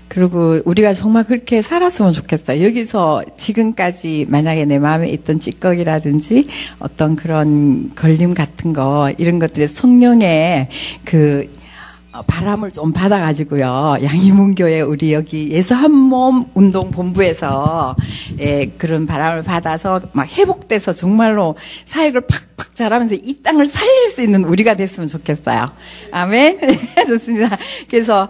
그리고 우리가 정말 그렇게 살았으면 좋겠어요. 여기서 지금까지 만약에 내 마음에 있던 찌꺼기라든지 어떤 그런 걸림 같은 거, 이런 것들이 성령의 바람을 좀 받아가지고요. 양희문교회 우리 여기 예수 한몸 운동 본부에서 그런 바람을 받아서 막 회복돼서 정말로 사역을 팍팍 잘하면서 이 땅을 살릴 수 있는 우리가 됐으면 좋겠어요. 아멘. 좋습니다. 그래서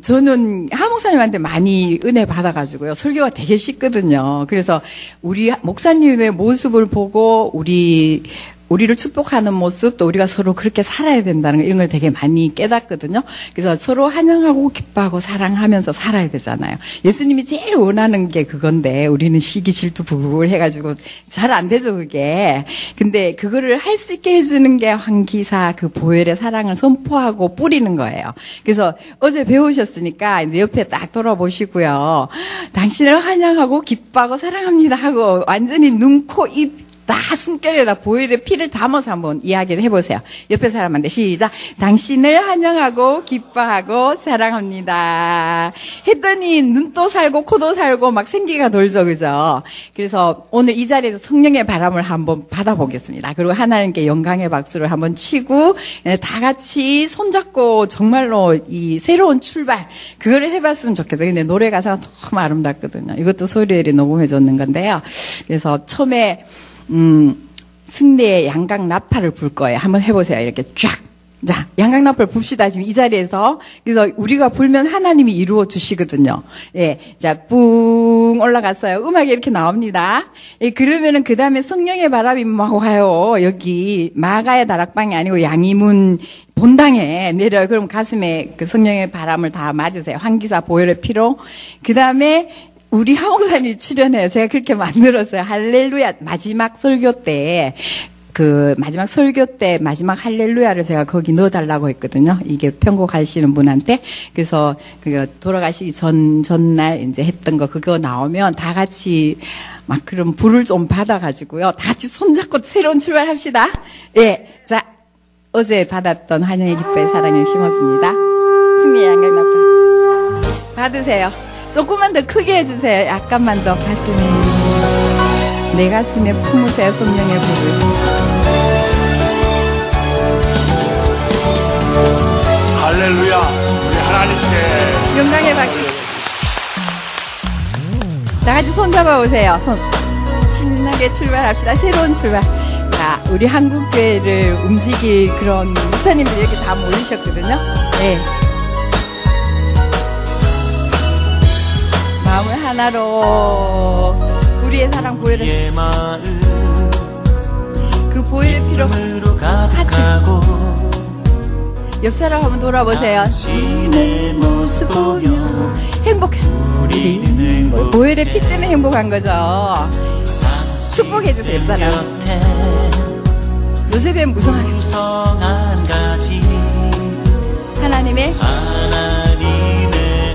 저는 하 목사님한테 많이 은혜 받아가지고요. 설교가 되게 쉽거든요. 그래서 우리 목사님의 모습을 보고 우리를 축복하는 모습, 또 우리가 서로 그렇게 살아야 된다는 거, 이런 걸 되게 많이 깨닫거든요. 그래서 서로 환영하고 기뻐하고 사랑하면서 살아야 되잖아요. 예수님이 제일 원하는 게 그건데, 우리는 시기 질투 부부를 해가지고 잘 안 되죠, 그게. 근데 그거를 할 수 있게 해주는 게 황기사 그 보혈의 사랑을 선포하고 뿌리는 거예요. 그래서 어제 배우셨으니까 이제 옆에 딱 돌아보시고요. 당신을 환영하고 기뻐하고 사랑합니다 하고 완전히 눈, 코, 입, 다 숨결에다 보혈의 피를 담아서 한번 이야기를 해보세요. 옆에 사람한테 시작. 당신을 환영하고 기뻐하고 사랑합니다. 했더니 눈도 살고 코도 살고 막 생기가 돌죠, 그죠? 그래서 오늘 이 자리에서 성령의 바람을 한번 받아보겠습니다. 그리고 하나님께 영광의 박수를 한번 치고 다 같이 손잡고 정말로 이 새로운 출발, 그거를 해봤으면 좋겠어요. 근데 노래 가사가 너무 아름답거든요. 이것도 소리엘이 녹음해줬는 건데요. 그래서 처음에 승리의 양각 나팔을 불 거예요. 한번 해보세요. 이렇게 쫙. 자, 양각 나팔 붑시다. 지금 이 자리에서. 그래서 우리가 불면 하나님이 이루어 주시거든요. 예. 자, 뿡 올라갔어요. 음악이 이렇게 나옵니다. 예, 그러면은 그 다음에 성령의 바람이 막 와요. 여기 마가의 다락방이 아니고 양이문 본당에 내려요. 그럼 가슴에 그 성령의 바람을 다 맞으세요. 황기사 보혈의 피로. 그 다음에 우리 하 목사님이 출연해요. 제가 그렇게 만들었어요. 할렐루야 마지막 설교 때 마지막 할렐루야를 제가 거기 넣어달라고 했거든요. 이게 편곡하시는 분한테. 그래서 돌아가시기 전날 이제 했던 거 그거 나오면 다 같이 막 그런 불을 좀 받아가지고요. 다 같이 손잡고 새로운 출발합시다. 예. 자, 어제 받았던 환영의 기뻐의 사랑을 심었습니다. 승리의 양각 나팔 받으세요. 조금만 더 크게 해주세요. 약간만 더 가슴에. 내 가슴에 품으세요. 성령의 불을. 할렐루야. 우리 하나님께 영광의 박수. 다 같이 손 잡아보세요. 손. 신나게 출발합시다. 새로운 출발. 자, 우리 한국교회를 움직일 그런 목사님들이 이렇게 다 모이셨거든요. 네. 마음을 하나로 우리의 사랑 보혈의 그 보혈의 피로 하트. 옆 사람 한번 돌아보세요. 내 모습 보며 행복해. 우리 보혈의 피 때문에 행복한 거죠. 축복해 주세요. 옆 사람. 요셉의 무성한 가지 하나님의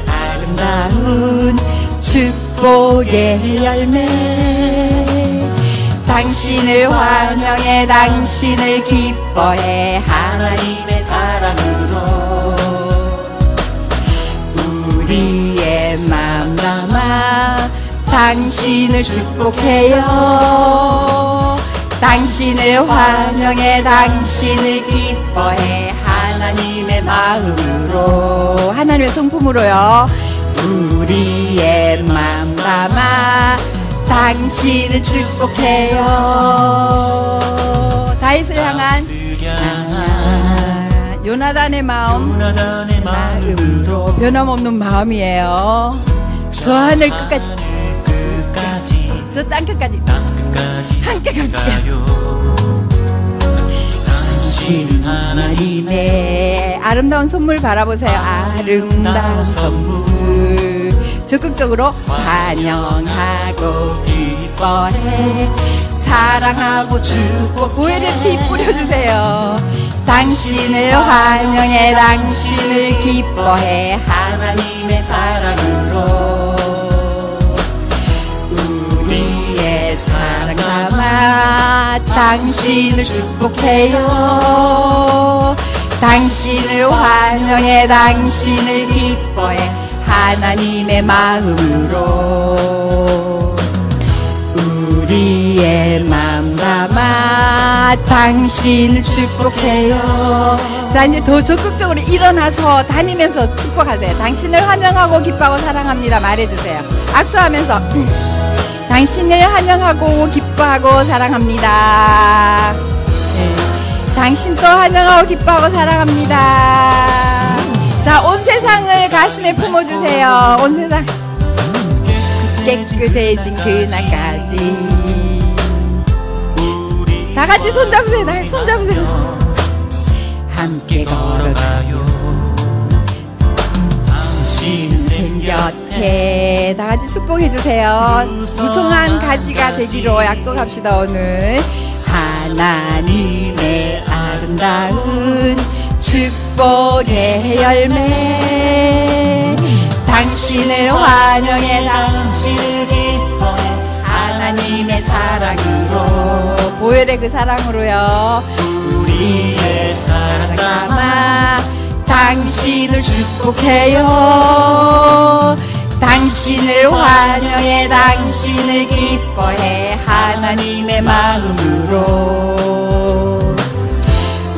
아름다운 축복의 열매. 당신을 환영해 당신을 기뻐해 하나님의 사랑으로 우리의 맘 담아 당신을 축복해요. 당신을 환영해 당신을 기뻐해 하나님의 마음으로 하나님의 성품으로요. 우리의 맘 담아 당신을 축복해요. 다윗을 향한 요나단의 마음으로 변함없는 마음이에요. 저 하늘 끝까지 저 땅 끝까지 함께 갈게요. 당신 하나님의 아름다운 선물 바라보세요. 아름다운 선물 적극적으로 환영하고 기뻐해 사랑하고 축복 보혈의 피 뿌려주세요. 당신을 환영해 당신을 기뻐해 하나님의 사랑으로 우리의 사랑 담아 당신을 축복해요. 당신을 환영해 당신을 기뻐해 하나님의 마음으로 우리의 마음 담아 당신을 축복해요. 자, 이제 더 적극적으로 일어나서 다니면서 축복하세요. 당신을 환영하고 기뻐하고 사랑합니다 말해주세요. 악수하면서 당신을 환영하고 기뻐하고 사랑합니다. 네. 당신도 환영하고 기뻐하고 사랑합니다. 자, 온 세상을 가슴에 품어주세요. 온 세상 깨끗해진 그날까지. 다 같이 손잡으세요. 손잡으세요. 함께 걸어가요. 당신 곁에. 다 같이 축복해주세요. 무성한 가지가 되기로 약속합시다. 오늘 하나님의 아름다운 축복의 열매. 당신을 환영해 당신을 기뻐해 하나님의 사랑으로. 보혈의 그 사랑으로요. 우리의 사랑 담아 당신을 축복해요. 당신을 환영해 당신을 기뻐해 하나님의 마음으로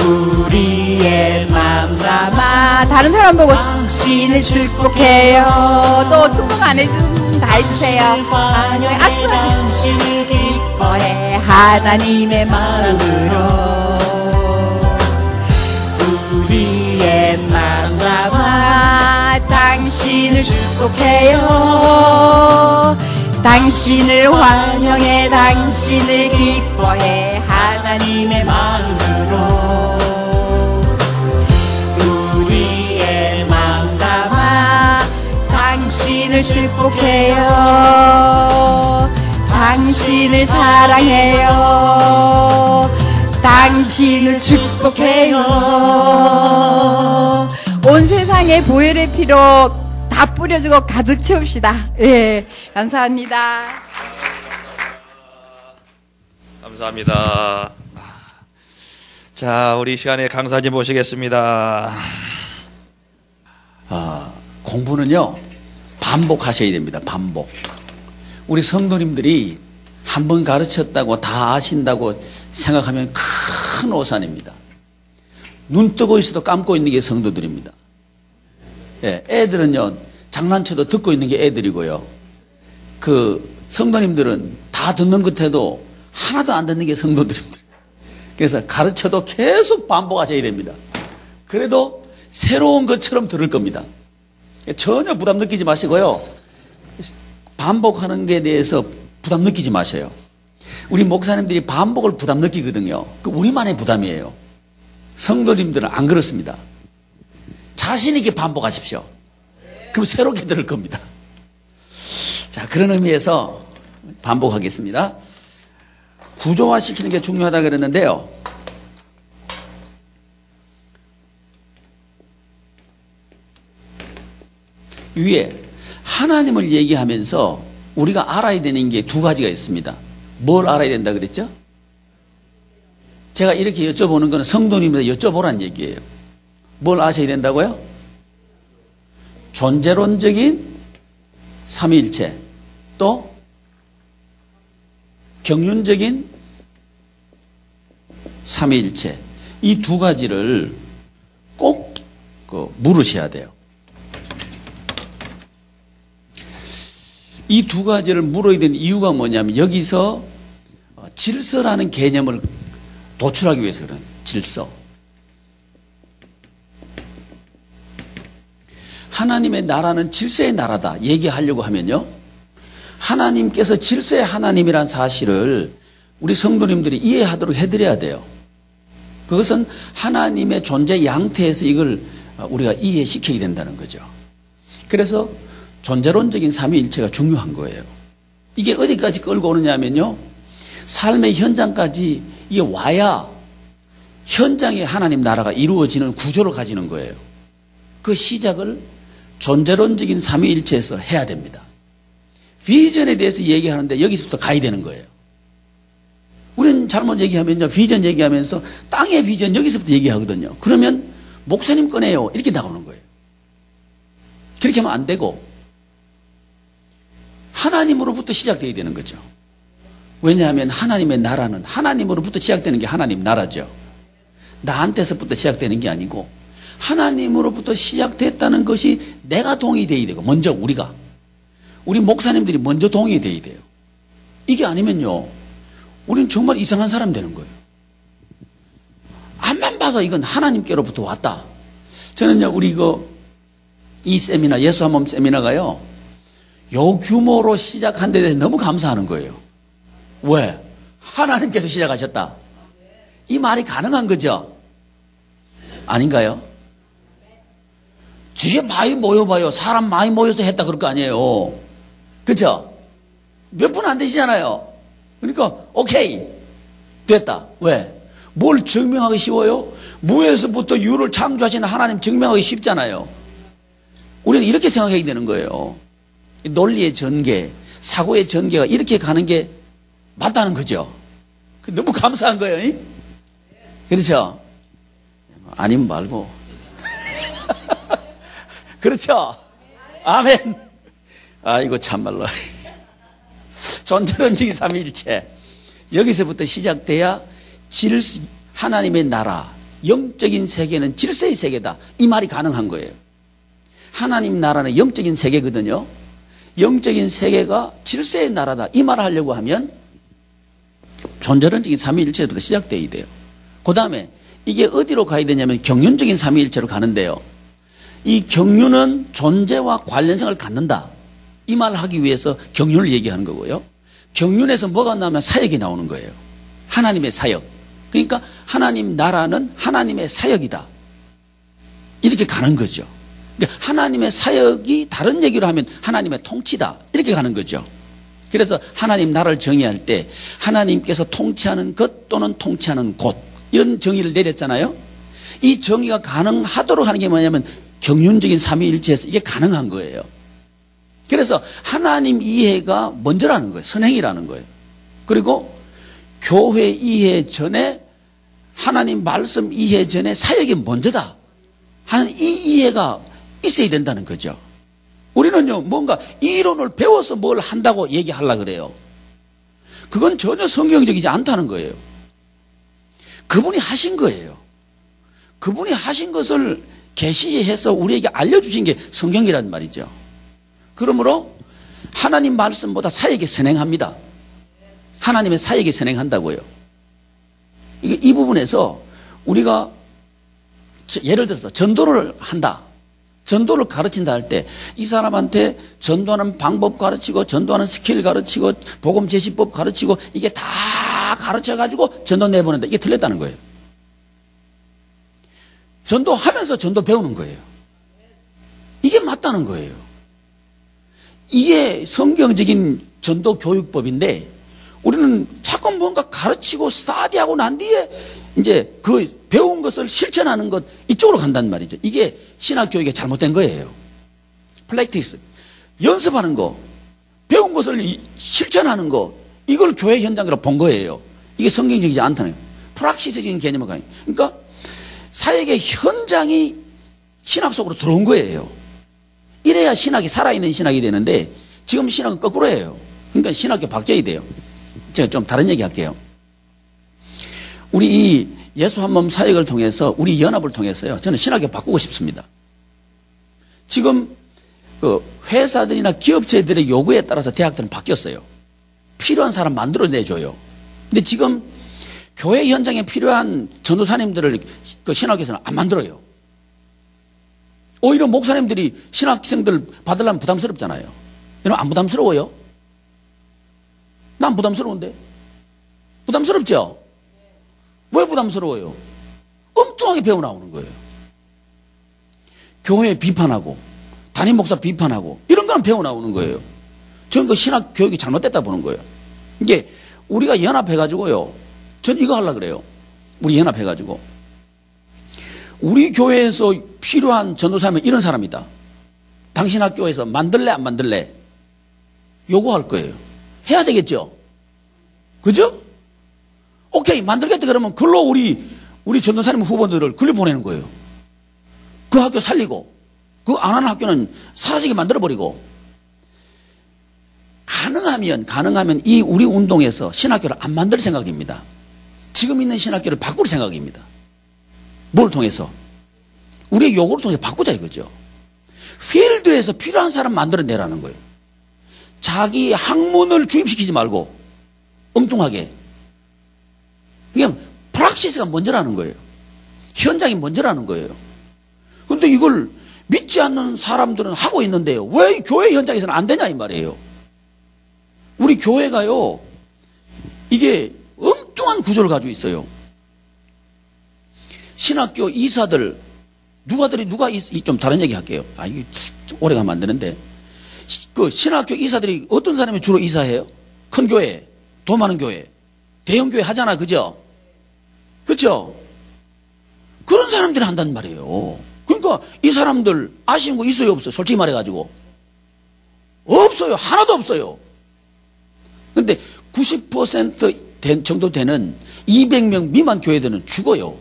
우리의 마음 담아. 다른 사람 보고 당신을 축복해요. 또 축복 안 해준 다 해주세요. 하나님의 악수하세요. 당신을 기뻐해 하나님의 마음으로 우리의 마음 담아 당신을 축복해요. 당신을 환영해 당신을 기뻐해 하나님의 마음으로 우리의 마음 담아 당신을 축복해요. 당신을 사랑해요. 당신을 축복해요. 온 세상에 보혈의 피로 다 뿌려주고 가득 채웁시다. 예, 감사합니다. 감사합니다. 자, 우리 이 시간에 강사님 모시겠습니다. 공부는요 반복하셔야 됩니다. 반복. 우리 성도님들이 한 번 가르쳤다고 다 아신다고 생각하면 큰 오산입니다. 눈 뜨고 있어도 감고 있는 게 성도들입니다. 예, 애들은요 장난쳐도 듣고 있는 게 애들이고요, 그 성도님들은 다 듣는 것 해도 하나도 안 듣는 게 성도들입니다. 그래서 가르쳐도 계속 반복하셔야 됩니다. 그래도 새로운 것처럼 들을 겁니다. 전혀 부담 느끼지 마시고요, 반복하는 게 대해서 부담 느끼지 마셔요. 우리 목사님들이 반복을 부담 느끼거든요. 그 우리만의 부담이에요. 성도님들은 안 그렇습니다. 자신 있게 반복하십시오. 그럼 새롭게 들을 겁니다. 자, 그런 의미에서 반복하겠습니다. 구조화시키는 게 중요하다 그랬는데요, 위에 하나님을 얘기하면서 우리가 알아야 되는 게 두 가지가 있습니다. 뭘 알아야 된다 그랬죠? 제가 이렇게 여쭤보는 건 성도님한테 여쭤보란 얘기예요. 뭘 아셔야 된다고요? 존재론적인 삼위일체, 또 경륜적인 삼위일체, 이 두 가지를 꼭 물으셔야 돼요. 이 두 가지를 물어야 되는 이유가 뭐냐면, 여기서 질서라는 개념을 도출하기 위해서 그런 질서. 하나님의 나라는 질서의 나라다 얘기하려고 하면요, 하나님께서 질서의 하나님이란 사실을 우리 성도님들이 이해하도록 해드려야 돼요. 그것은 하나님의 존재 양태에서 이걸 우리가 이해시켜야 된다는 거죠. 그래서 존재론적인 삼위일체가 중요한 거예요. 이게 어디까지 끌고 오느냐면요, 삶의 현장까지 이게 와야 현장에 하나님 나라가 이루어지는 구조를 가지는 거예요. 그 시작을 존재론적인 삼위일체에서 해야 됩니다. 비전에 대해서 얘기하는데 여기서부터 가야 되는 거예요. 우리는 잘못 얘기하면요, 비전 얘기하면서 땅의 비전 여기서부터 얘기하거든요. 그러면 목사님 꺼내요 이렇게 나오는 거예요. 그렇게 하면 안 되고, 하나님으로부터 시작되어야 되는 거죠. 왜냐하면 하나님의 나라는 하나님으로부터 시작되는 게 하나님 나라죠. 나한테서부터 시작되는 게 아니고 하나님으로부터 시작됐다는 것이 내가 동의되어야 되고, 먼저 우리 목사님들이 먼저 동의되어야 돼요. 이게 아니면요, 우리는 정말 이상한 사람 되는 거예요. 앞만 봐도 이건 하나님께로부터 왔다. 저는요, 우리 이 세미나, 예수 한 몸 세미나가요, 요 규모로 시작한 데 대해서 너무 감사하는 거예요. 왜? 하나님께서 시작하셨다. 이 말이 가능한 거죠? 아닌가요? 뒤에 많이 모여봐요. 사람 많이 모여서 했다 그럴 거 아니에요. 그죠? 몇 분 안 되시잖아요. 그러니까 오케이, 됐다. 왜? 뭘 증명하기 쉬워요? 무에서부터 유를 창조하시는 하나님 증명하기 쉽잖아요. 우리는 이렇게 생각해야 되는 거예요. 논리의 전개, 사고의 전개가 이렇게 가는 게 맞다는 거죠. 너무 감사한 거예요. 그렇죠? 아니면 말고. 그렇죠? 아멘. 아이고 참말로. 존재론적인 삼위일체, 여기서부터 시작돼야 하나님의 나라, 영적인 세계는 질서의 세계다, 이 말이 가능한 거예요. 하나님 나라는 영적인 세계거든요. 영적인 세계가 질서의 나라다, 이 말을 하려고 하면 존재론적인 삼위일체부터 시작돼야 돼요. 그 다음에 이게 어디로 가야 되냐면 경륜적인 삼위일체로 가는데요, 이 경륜은 존재와 관련성을 갖는다, 이 말을 하기 위해서 경륜을 얘기하는 거고요. 경륜에서 뭐가 나오면 사역이 나오는 거예요. 하나님의 사역. 그러니까 하나님 나라는 하나님의 사역이다, 이렇게 가는 거죠. 그러니까 하나님의 사역이, 다른 얘기로 하면 하나님의 통치다, 이렇게 가는 거죠. 그래서 하나님 나라를 정의할 때 하나님께서 통치하는 것 또는 통치하는 곳, 이런 정의를 내렸잖아요. 이 정의가 가능하도록 하는 게 뭐냐면 경륜적인 삼위일체에서 이게 가능한 거예요. 그래서 하나님 이해가 먼저라는 거예요. 선행이라는 거예요. 그리고 교회 이해 전에, 하나님 말씀 이해 전에 사역이 먼저다 하는 이 이해가 있어야 된다는 거죠. 우리는요, 뭔가 이론을 배워서 뭘 한다고 얘기하려고 그래요. 그건 전혀 성경적이지 않다는 거예요. 그분이 하신 거예요. 그분이 하신 것을 계시해서 우리에게 알려주신 게 성경이란 말이죠. 그러므로 하나님 말씀보다 사역이 선행합니다. 하나님의 사역이 선행한다고요. 이 부분에서 우리가 예를 들어서 전도를 한다, 전도를 가르친다 할 때 이 사람한테 전도하는 방법 가르치고, 전도하는 스킬 가르치고, 복음 제시법 가르치고, 이게 다 가르쳐가지고 전도 내보낸다, 이게 틀렸다는 거예요. 전도하면서 전도 배우는 거예요. 이게 맞다는 거예요. 이게 성경적인 전도 교육법인데, 우리는 자꾸 뭔가 가르치고 스타디하고 난 뒤에 이제 그 배운 것을 실천하는 것, 이쪽으로 간단 말이죠. 이게 신학교육이 잘못된 거예요. 프랙티스, 연습하는 거, 배운 것을 실천하는 거, 이걸 교회 현장으로 본 거예요. 이게 성경적이지 않다는 거예요. 프락시스적인 개념을 가요. 그러니까 사역의 현장이 신학 속으로 들어온 거예요. 이래야 신학이 살아있는 신학이 되는데, 지금 신학은 거꾸로예요. 그러니까 신학교 바뀌어야 돼요. 제가 좀 다른 얘기 할게요. 우리 이 예수 한 몸 사역을 통해서, 우리 연합을 통해서요, 저는 신학교 바꾸고 싶습니다. 지금 그 회사들이나 기업체들의 요구에 따라서 대학들은 바뀌었어요. 필요한 사람 만들어내줘요. 근데 지금 교회 현장에 필요한 전도사님들을 그 신학교에서는 안 만들어요. 오히려 목사님들이 신학생들 받으려면 부담스럽잖아요. 여러분, 안 부담스러워요? 난 부담스러운데. 부담스럽죠? 왜 부담스러워요? 엉뚱하게 배워 나오는 거예요. 교회 비판하고, 담임 목사 비판하고, 이런 거는 배워 나오는 거예요. 저는 그 신학 교육이 잘못됐다 보는 거예요. 이게 우리가 연합해가지고요, 전 이거 하려고 그래요. 우리 연합해가지고, 우리 교회에서 필요한 전도사님은 이런 사람이다, 당신 학교에서 만들래 안 만들래 요구할 거예요. 해야 되겠죠? 그죠? 오케이, 만들겠다 그러면 글로 우리 전도사님 후보들을 글로 보내는 거예요. 그 학교 살리고, 그 안 하는 학교는 사라지게 만들어버리고. 가능하면 이 우리 운동에서 신학교를 안 만들 생각입니다. 지금 있는 신학교를 바꿀 생각입니다. 뭘 통해서? 우리의 요구를 통해서 바꾸자 이거죠. 필드에서 필요한 사람 만들어내라는 거예요. 자기 학문을 주입시키지 말고 엉뚱하게. 그냥 프락시스가 먼저라는 거예요. 현장이 먼저라는 거예요. 그런데 이걸 믿지 않는 사람들은 하고 있는데요. 왜 교회 현장에서는 안 되냐 이 말이에요. 우리 교회가요, 이게 엉뚱한 구조를 가지고 있어요. 신학교 이사들, 좀 다른 얘기 할게요. 이게 오래 가면 안 되는데. 그 신학교 이사들이 어떤 사람이 주로 이사해요? 큰 교회, 돈 많은 교회, 대형 교회 하잖아, 그죠? 그렇죠? 그런 사람들이 한단 말이에요. 그러니까 이 사람들 아쉬운 거 있어요, 없어요? 솔직히 말해가지고 없어요. 하나도 없어요. 근데 90% 정도 되는 200명 미만 교회들은 죽어요.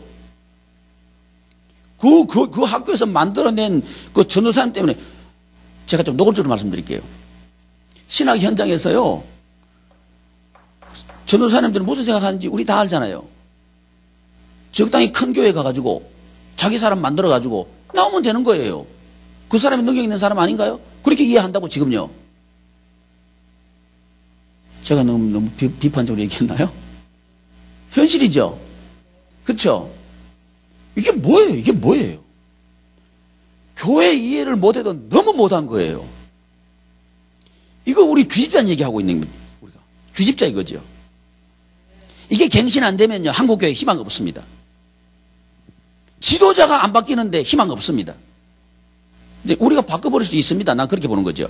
그 학교에서 만들어낸 그 전도사님 때문에. 제가 좀 노골적으로 말씀드릴게요. 신학 현장에서요, 전도사님들은 무슨 생각하는지 우리 다 알잖아요. 적당히 큰 교회 가가지고 자기 사람 만들어가지고 나오면 되는 거예요. 그 사람이 능력 있는 사람 아닌가요? 그렇게 이해한다고 지금요. 제가 너무 비판적으로 얘기했나요? 현실이죠. 그렇죠? 이게 뭐예요? 교회 이해를 못해도 너무 못한 거예요. 이거 우리 뒤집자는 얘기하고 있는 겁니다. 우리가 뒤집자 이거죠. 이게 갱신 안 되면요, 한국교회 희망 없습니다. 지도자가 안 바뀌는데 희망 없습니다. 근데 우리가 바꿔버릴 수 있습니다. 난 그렇게 보는 거죠.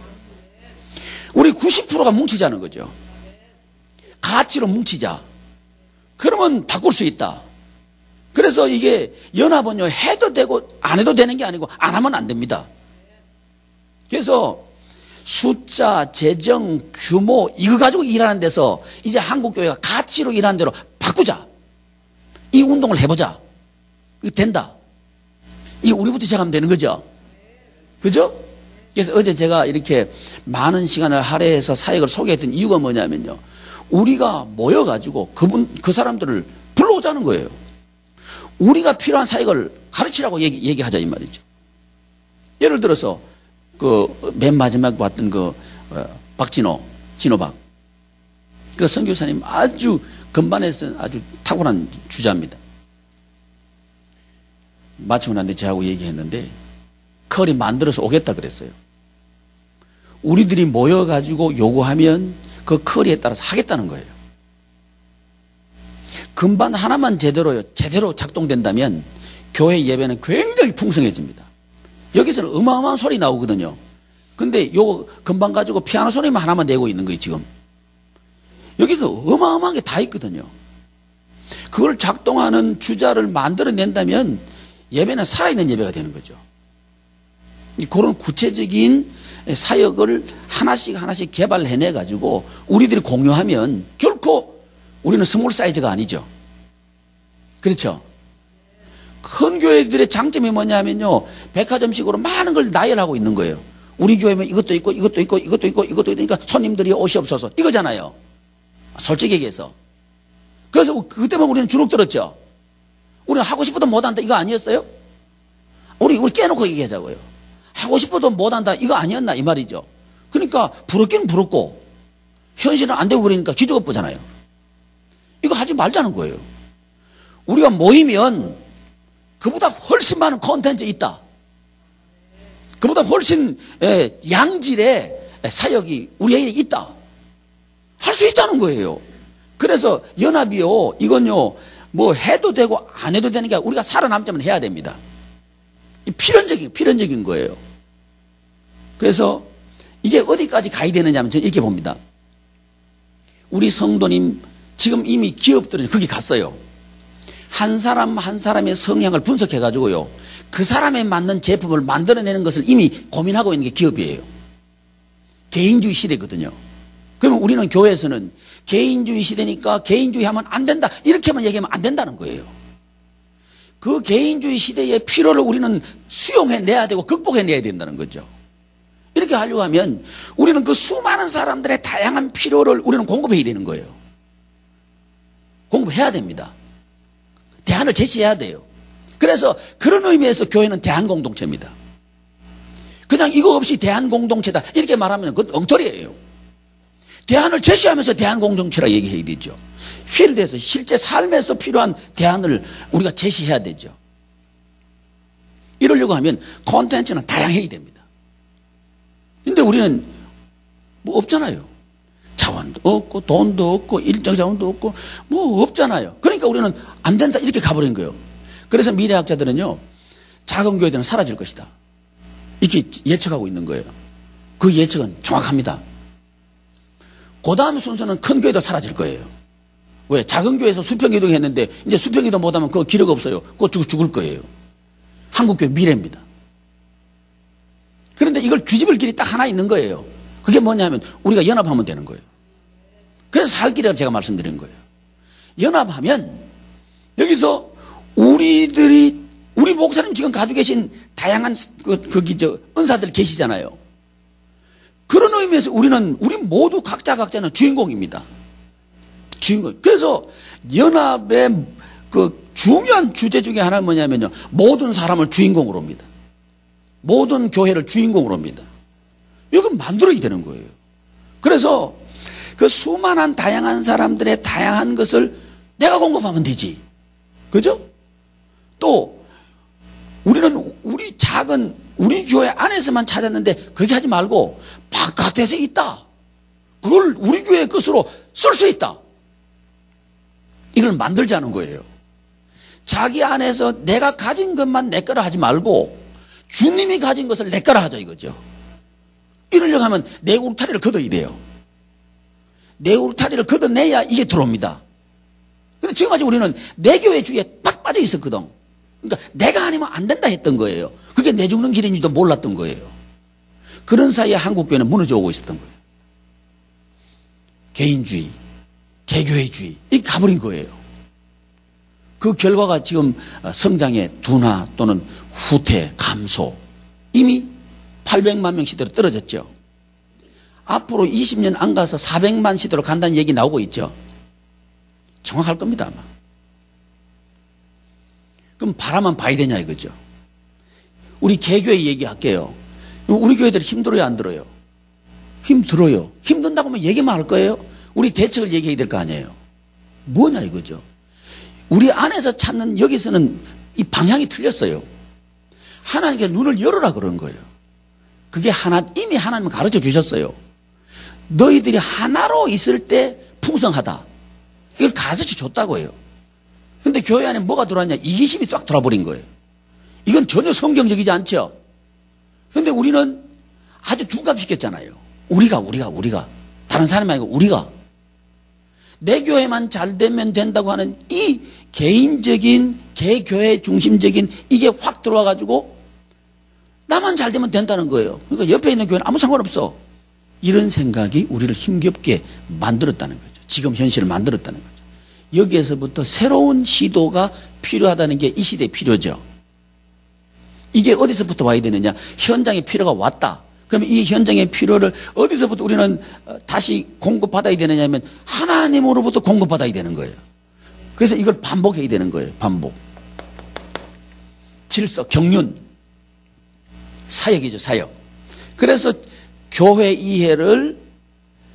우리 90%가 뭉치자는 거죠. 가치로 뭉치자. 그러면 바꿀 수 있다. 그래서 이게 연합은요, 해도 되고 안 해도 되는 게 아니고 안 하면 안 됩니다. 그래서 숫자, 재정, 규모 이거 가지고 일하는 데서 이제 한국교회가 가치로 일하는 대로 바꾸자. 이 운동을 해보자. 이거 된다. 이게 우리부터 시작하면 되는 거죠. 그죠? 그래서 어제 제가 이렇게 많은 시간을 할애해서 사역을 소개했던 이유가 뭐냐면요, 우리가 모여가지고 그 사람들을 불러오자는 거예요. 우리가 필요한 사역을 가르치라고 얘기하자 이 말이죠. 예를 들어서 그 맨 마지막에 왔던 진호박 그 선교사님 아주 건반에서 아주 탁월한 주자입니다. 마치고 난데 저하고 얘기했는데 컬이 만들어서 오겠다 그랬어요. 우리들이 모여가지고 요구하면 그 컬에 따라서 하겠다는 거예요. 건반 하나만 제대로 작동된다면 교회 예배는 굉장히 풍성해집니다. 여기서는 어마어마한 소리 나오거든요. 근데 요 건반 가지고 피아노 소리만 하나만 내고 있는 거예요, 지금. 여기서 어마어마한 게 다 있거든요. 그걸 작동하는 주자를 만들어낸다면 예배는 살아있는 예배가 되는 거죠. 그런 구체적인 사역을 하나씩 개발해내가지고 우리들이 공유하면 결코 우리는 스몰 사이즈가 아니죠. 그렇죠? 큰 교회들의 장점이 뭐냐면요, 백화점식으로 많은 걸 나열하고 있는 거예요. 우리 교회면 이것도 있고 이것도 있고 이것도 있고 이것도 있으니까 손님들이 옷이 없어서 이거잖아요. 솔직히 얘기해서. 그래서 그때만 우리는 주눅 들었죠. 우리는 하고 싶어도 못한다 이거 아니었어요? 우리 깨놓고 얘기하자고요. 하고 싶어도 못한다 이거 아니었나 이 말이죠. 그러니까 부럽긴 부럽고 현실은 안 되고 그러니까 기죽어 보잖아요. 이거 하지 말자는 거예요. 우리가 모이면 그보다 훨씬 많은 콘텐츠 있다. 그보다 훨씬 양질의 사역이 우리에게 있다. 할 수 있다는 거예요. 그래서 연합이요, 이건요, 뭐 해도 되고 안 해도 되는 게 아니라 우리가 살아남자면 해야 됩니다. 필연적인 거예요. 그래서 이게 어디까지 가야 되느냐면 저는 이렇게 봅니다. 우리 성도님 지금 이미 기업들은 거기 갔어요. 한 사람 한 사람의 성향을 분석해 가지고요, 그 사람에 맞는 제품을 만들어내는 것을 이미 고민하고 있는 게 기업이에요. 개인주의 시대거든요. 그러면 우리는 교회에서는 개인주의 시대니까 개인주의 하면 안 된다 이렇게만 얘기하면 안 된다는 거예요. 그 개인주의 시대의 필요를 우리는 수용해내야 되고 극복해내야 된다는 거죠. 그렇게 하려고 하면 우리는 그 수많은 사람들의 다양한 필요를 우리는 공급해야 되는 거예요. 공급해야 됩니다. 대안을 제시해야 돼요. 그래서 그런 의미에서 교회는 대안공동체입니다. 그냥 이거 없이 대안공동체다 이렇게 말하면 그건 엉터리예요. 대안을 제시하면서 대안공동체라 얘기해야 되죠. 필드에서 실제 삶에서 필요한 대안을 우리가 제시해야 되죠. 이러려고 하면 콘텐츠는 다양해야 됩니다. 근데 우리는 뭐 없잖아요. 자원도 없고 돈도 없고 일정 자원도 없고 뭐 없잖아요. 그러니까 우리는 안 된다 이렇게 가버린 거예요. 그래서 미래학자들은요, 작은 교회들은 사라질 것이다 이렇게 예측하고 있는 거예요. 그 예측은 정확합니다. 그 다음 순서는 큰 교회도 사라질 거예요. 왜? 작은 교회에서 수평기도 했는데 이제 수평기도 못하면 그거 기력 없어요. 그거 죽을 거예요. 한국교회 미래입니다. 그런데 이걸 뒤집을 길이 딱 하나 있는 거예요. 그게 뭐냐면 우리가 연합하면 되는 거예요. 그래서 살 길이라고 제가 말씀드린 거예요. 연합하면 여기서 우리 목사님 지금 가지고 계신 다양한 은사들 계시잖아요. 그런 의미에서 우리 모두 각자는 주인공입니다. 주인공. 그래서 연합의 그 중요한 주제 중에 하나는 뭐냐면요, 모든 사람을 주인공으로 합니다. 모든 교회를 주인공으로 합니다. 이건 만들어야 되는 거예요. 그래서 그 수많은 다양한 사람들의 다양한 것을 내가 공급하면 되지. 그죠? 또 우리는 우리 교회 안에서만 찾았는데 그렇게 하지 말고 바깥에서 있다. 그걸 우리 교회의 것으로 쓸 수 있다. 이걸 만들자는 거예요. 자기 안에서 내가 가진 것만 내 거라 하지 말고 주님이 가진 것을 내 거라 하자 이거죠. 이러려고 하면 내 울타리를 걷어야 돼요. 내 울타리를 걷어내야 이게 들어옵니다. 근데 지금까지 우리는 내 교회 주위에 딱 빠져 있었거든. 그러니까 내가 아니면 안 된다 했던 거예요. 그게 내 죽는 길인지도 몰랐던 거예요. 그런 사이에 한국교회는 무너져 오고 있었던 거예요. 개인주의, 개교회주의 이게 가버린 거예요. 그 결과가 지금 성장의 둔화 또는 후퇴, 감소, 이미 800만 명 시대로 떨어졌죠. 앞으로 20년 안 가서 400만 시대로 간다는 얘기 나오고 있죠. 정확할 겁니다 아마. 그럼 바라만 봐야 되냐 이거죠. 우리 개교회 얘기할게요. 우리 교회들이 힘들어요 안 들어요? 힘들어요. 힘든다고 하면 얘기만 할 거예요? 우리 대책을 얘기해야 될 거 아니에요. 뭐냐 이거죠. 우리 안에서 찾는, 여기서는 이 방향이 틀렸어요. 하나님께 눈을 열어라 그런 거예요. 그게 이미 하나님은 가르쳐 주셨어요. 너희들이 하나로 있을 때 풍성하다. 이걸 가르쳐 줬다고 해요. 근데 교회 안에 뭐가 들어왔냐? 이기심이 쫙 돌아버린 거예요. 이건 전혀 성경적이지 않죠. 근데 우리는 아주 둔갑시켰잖아요. 우리가. 다른 사람이 아니고 우리가. 내 교회만 잘 되면 된다고 하는 이 개인적인, 개교회 중심적인 이게 확 들어와가지고 나만 잘 되면 된다는 거예요. 그러니까 옆에 있는 교회는 아무 상관없어. 이런 생각이 우리를 힘겹게 만들었다는 거죠. 지금 현실을 만들었다는 거죠. 여기에서부터 새로운 시도가 필요하다는 게 이 시대에 필요죠. 이게 어디서부터 와야 되느냐? 현장의 필요가 왔다. 그러면 이 현장의 필요를 어디서부터 우리는 다시 공급받아야 되느냐 하면 하나님으로부터 공급받아야 되는 거예요. 그래서 이걸 반복해야 되는 거예요. 반복. 질서, 경륜. 사역이죠, 사역. 그래서 교회 이해를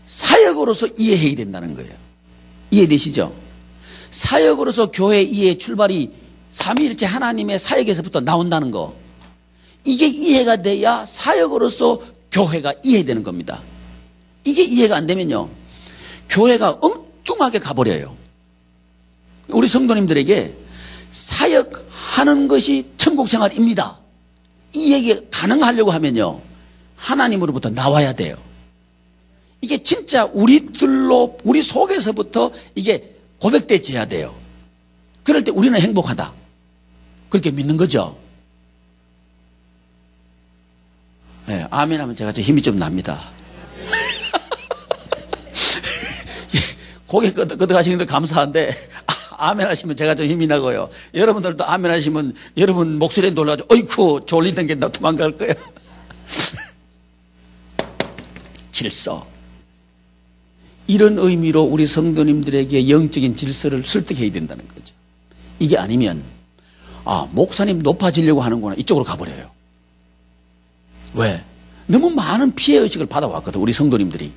사역으로서 이해해야 된다는 거예요. 이해되시죠? 사역으로서 교회 이해의 출발이 삼위일체 하나님의 사역에서부터 나온다는 거. 이게 이해가 돼야 사역으로서 교회가 이해되는 겁니다. 이게 이해가 안 되면요, 교회가 엉뚱하게 가버려요. 우리 성도님들에게 사역하는 것이 천국 생활입니다, 이 얘기 가능하려고 하면요, 하나님으로부터 나와야 돼요. 이게 진짜 우리 속에서부터 이게 고백돼져야 돼요. 그럴 때 우리는 행복하다, 그렇게 믿는 거죠. 네, 아멘 하면 제가 힘이 좀 납니다. 고개 끄덕하시는 데 감사한데 아멘 하시면 제가 좀 힘이 나고요. 여러분들도 아멘 하시면 여러분 목소리에 놀라가지고 어이쿠 졸리던 게 나 도망갈 거예요. 질서. 이런 의미로 우리 성도님들에게 영적인 질서를 설득해야 된다는 거죠. 이게 아니면 목사님 높아지려고 하는구나 이쪽으로 가버려요. 왜? 너무 많은 피해의식을 받아왔거든 우리 성도님들이.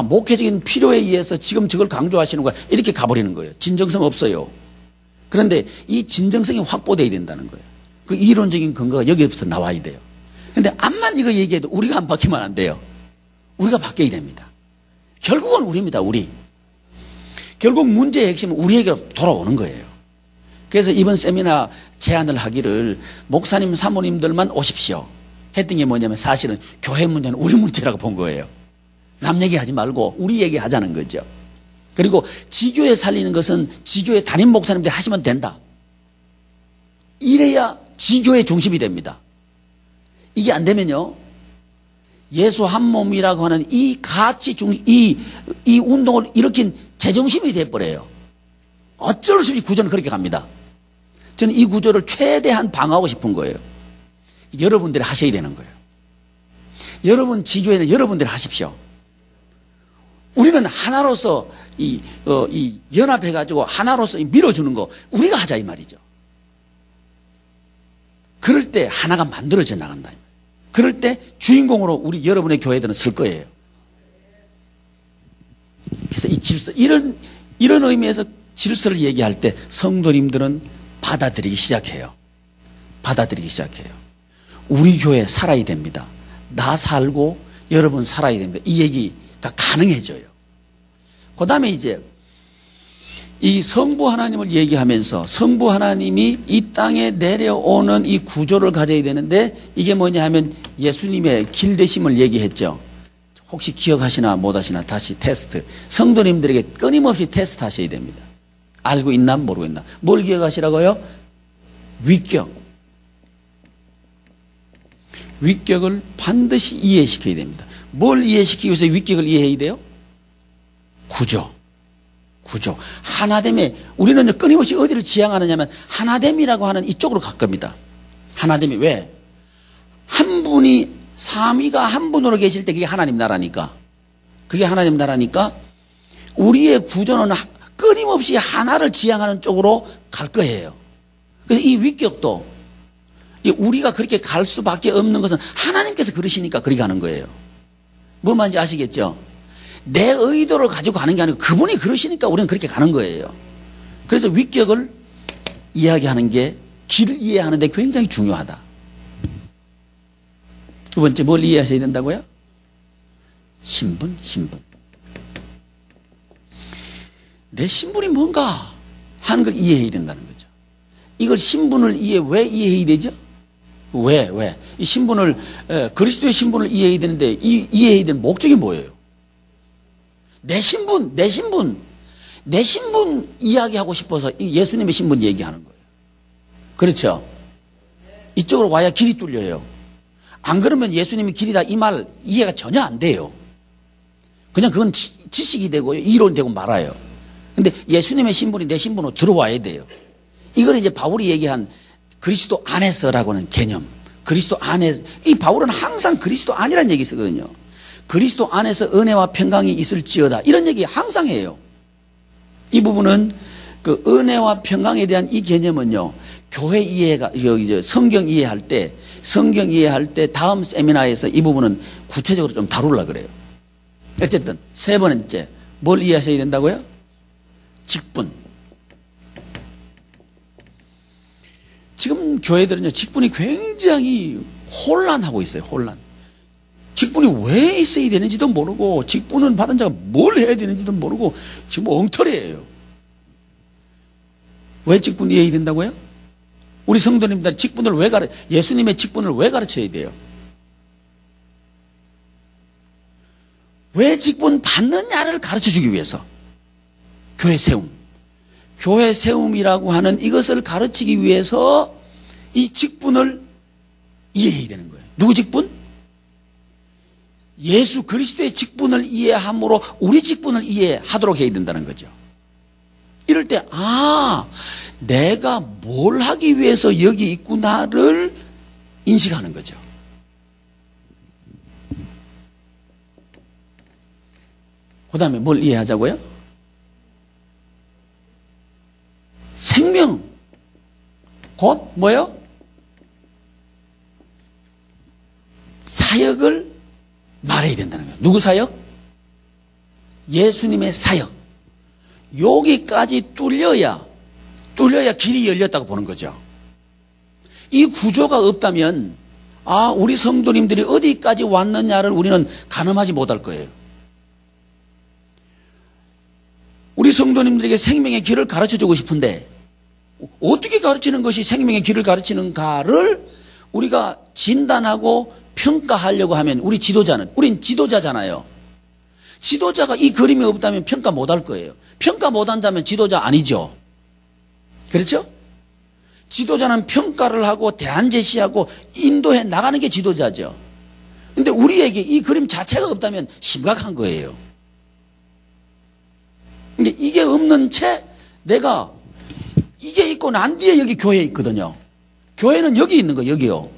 목회적인 필요에 의해서 지금 저걸 강조하시는 거야 이렇게 가버리는 거예요. 진정성 없어요. 그런데 이 진정성이 확보돼야 된다는 거예요. 그 이론적인 근거가 여기부터 나와야 돼요. 그런데 암만 이거 얘기해도 우리가 안 바뀌면 안 돼요. 우리가 바뀌어야 됩니다. 결국은 우리입니다. 우리. 결국 문제의 핵심은 우리에게로 돌아오는 거예요. 그래서 이번 세미나 제안을 하기를 목사님 사모님들만 오십시오 했던 게 뭐냐면 사실은 교회 문제는 우리 문제라고 본 거예요. 남 얘기하지 말고 우리 얘기하자는 거죠. 그리고 지교회 살리는 것은 지교회 담임 목사님들 하시면 된다. 이래야 지교회 중심이 됩니다. 이게 안 되면요 예수 한 몸이라고 하는 이 가치 이 운동을 일으킨 제정신이 돼버려요. 어쩔 수 없이 구조는 그렇게 갑니다. 저는 이 구조를 최대한 방어하고 싶은 거예요. 여러분들이 하셔야 되는 거예요. 여러분 지교회는 여러분들이 하십시오. 우리는 하나로서 연합해가지고 하나로서 밀어주는 거 우리가 하자 이 말이죠. 그럴 때 하나가 만들어져 나간다. 그럴 때 주인공으로 우리 여러분의 교회들은 설 거예요. 그래서 이 질서 이런 의미에서 질서를 얘기할 때 성도님들은 받아들이기 시작해요. 받아들이기 시작해요. 우리 교회 살아야 됩니다. 나 살고 여러분 살아야 됩니다. 이 얘기가 가능해져요. 그 다음에 이제 이 성부 하나님을 얘기하면서 성부 하나님이 이 땅에 내려오는 이 구조를 가져야 되는데 이게 뭐냐 하면 예수님의 길되심을 얘기했죠. 혹시 기억하시나 못하시나 다시 테스트. 성도님들에게 끊임없이 테스트 하셔야 됩니다. 알고 있나 모르고 있나. 뭘 기억하시라고요? 위격. 위격을 반드시 이해시켜야 됩니다. 뭘 이해시키기 위해서 위격을 이해해야 돼요? 구조. 하나됨에 우리는 끊임없이 어디를 지향하느냐면 하나됨이라고 하는 이쪽으로 갈 겁니다. 하나됨이 왜? 한 분이 삼위가 한 분으로 계실 때 그게 하나님 나라니까. 그게 하나님 나라니까 우리의 구조는 끊임없이 하나를 지향하는 쪽으로 갈 거예요. 그래서 이 위격도 우리가 그렇게 갈 수밖에 없는 것은 하나님께서 그러시니까 그렇게 가는 거예요. 뭐 말인지 아시겠죠? 내 의도를 가지고 가는 게 아니고 그분이 그러시니까 우리는 그렇게 가는 거예요. 그래서 위격을 이야기하는 게 길을 이해하는 데 굉장히 중요하다. 두 번째 뭘 이해하셔야 된다고요? 신분. 내 신분이 뭔가 하는 걸 이해해야 된다는 거죠. 이걸 신분을 왜 이해해야 되죠? 왜? 이 신분을 그리스도의 신분을 이해해야 되는데 이해해야 되는 목적이 뭐예요? 내 신분 이야기하고 싶어서 예수님의 신분 얘기하는 거예요. 그렇죠? 이쪽으로 와야 길이 뚫려요. 안 그러면 예수님이 길이다 이 말 이해가 전혀 안 돼요. 그냥 그건 지식이 되고 이론이 되고 말아요. 근데 예수님의 신분이 내 신분으로 들어와야 돼요. 이걸 이제 바울이 얘기한 그리스도 안에서라고 하는 개념. 그리스도 안에, 이 바울은 항상 그리스도 안이라는 얘기 쓰거든요. 그리스도 안에서 은혜와 평강이 있을지어다. 이런 얘기 항상 해요. 이 부분은 그 은혜와 평강에 대한 이 개념은요, 교회 이해가, 성경 이해할 때 다음 세미나에서 이 부분은 구체적으로 좀 다루려고 그래요. 어쨌든, 세 번째, 뭘 이해하셔야 된다고요? 직분. 지금 교회들은요, 직분이 굉장히 혼란하고 있어요, 혼란. 직분이 왜 있어야 되는지도 모르고, 직분은 받은 자가 뭘 해야 되는지도 모르고, 지금 엉터리예요. 왜 직분이 이해야 된다고요? 우리 성도님들 직분을 예수님의 직분을 왜 가르쳐야 돼요? 왜 직분 받느냐를 가르쳐 주기 위해서. 교회 세움. 교회 세움이라고 하는 이것을 가르치기 위해서 이 직분을 이해해야 되는 거예요. 누구 직분? 예수 그리스도의 직분을 이해함으로 우리 직분을 이해하도록 해야 된다는 거죠. 이럴 때 내가 뭘 하기 위해서 여기 있구나를 인식하는 거죠. 그 다음에 뭘 이해하자고요? 생명. 곧 뭐요? 사역을 말해야 된다는 거예요. 누구 사역? 예수님의 사역. 여기까지 뚫려야 길이 열렸다고 보는 거죠. 이 구조가 없다면 우리 성도님들이 어디까지 왔느냐를 우리는 가늠하지 못할 거예요. 우리 성도님들에게 생명의 길을 가르쳐주고 싶은데 어떻게 가르치는 것이 생명의 길을 가르치는가를 우리가 진단하고 평가하려고 하면 우린 지도자잖아요. 지도자가 이 그림이 없다면 평가 못할 거예요. 평가 못한다면 지도자 아니죠. 그렇죠? 지도자는 평가를 하고 대안 제시하고 인도해 나가는 게 지도자죠. 근데 우리에게 이 그림 자체가 없다면 심각한 거예요. 근데 이게 없는 채 내가 이게 있고 난 뒤에 여기 교회 있거든요. 교회는 여기 있는 거예요. 여기요.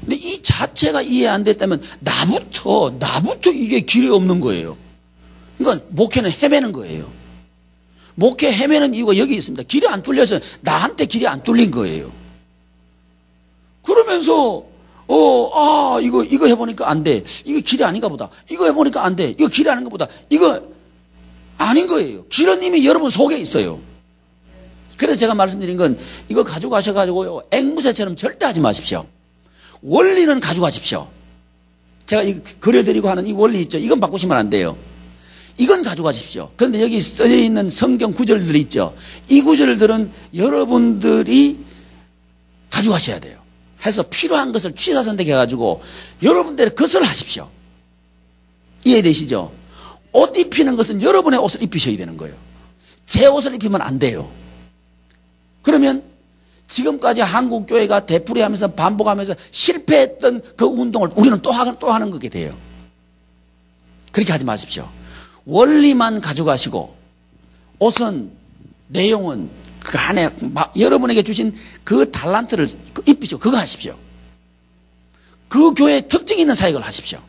근데 이 자체가 이해 안 됐다면 나부터 이게 길이 없는 거예요. 그러니까 목회는 헤매는 거예요. 목회 헤매는 이유가 여기 있습니다. 길이 안 뚫려서 나한테 길이 안 뚫린 거예요. 그러면서 이거 해보니까 안 돼. 이거 길이 아닌가 보다. 이거 해보니까 안 돼. 이거 길이 아닌가 보다. 이거 아닌 거예요. 길은 이미 여러분 속에 있어요. 그래서 제가 말씀드린 건 이거 가져가셔가지고요 앵무새처럼 절대 하지 마십시오. 원리는 가져가십시오. 제가 이거 그려드리고 하는 이 원리 있죠. 이건 바꾸시면 안 돼요. 이건 가져가십시오. 그런데 여기 써져 있는 성경 구절들이 있죠. 이 구절들은 여러분들이 가져가셔야 돼요. 해서 필요한 것을 취사선택해 가지고 여러분들의 것을 하십시오. 이해되시죠? 옷 입히는 것은 여러분의 옷을 입히셔야 되는 거예요. 제 옷을 입히면 안 돼요. 그러면 지금까지 한국교회가 되풀이하면서 반복하면서 실패했던 그 운동을 우리는 또 하는 거게 돼요. 그렇게 하지 마십시오. 원리만 가져가시고 옷은 내용은 그 안에 여러분에게 주신 그 달란트를 입히시고 그거 하십시오. 그 교회의 특징 있는 사역을 하십시오.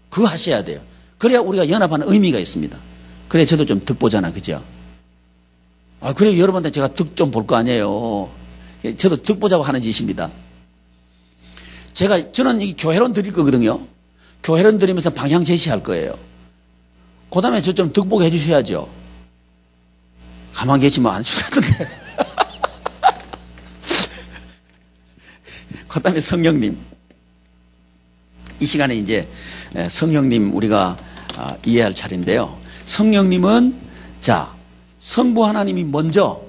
그거 하셔야 돼요. 그래야 우리가 연합하는 의미가 있습니다. 그래 저도 좀 득 보잖아. 그죠? 그래 여러분한테 제가 득 좀 볼 거 아니에요. 저도 득 보자고 하는 짓입니다. 저는 이 교회론 드릴 거거든요. 교회론 드리면서 방향 제시할 거예요. 그 다음에 저 좀 득 보게 해주셔야죠. 가만 계시면 안 줄 같은데. 그 다음에 성령님. 이 시간에 이제 성령님 우리가 이해할 차례인데요. 성령님은 성부 하나님이 먼저,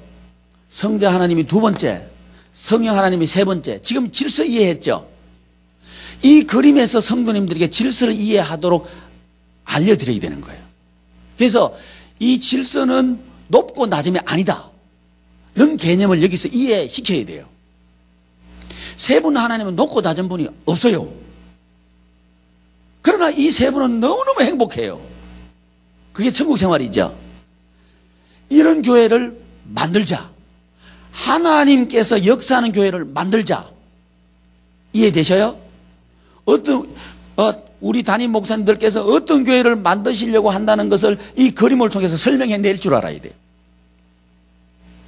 성자 하나님이 두 번째, 성령 하나님이 세 번째. 지금 질서 이해했죠? 이 그림에서 성도님들에게 질서를 이해하도록 알려드려야 되는 거예요. 그래서 이 질서는 높고 낮음이 아니다. 이런 개념을 여기서 이해시켜야 돼요. 세 분 하나님은 높고 낮은 분이 없어요. 그러나 이 세 분은 너무너무 행복해요. 그게 천국 생활이죠. 이런 교회를 만들자. 하나님께서 역사하는 교회를 만들자. 이해되셔요? 우리 담임 목사님들께서 어떤 교회를 만드시려고 한다는 것을 이 그림을 통해서 설명해 낼 줄 알아야 돼요.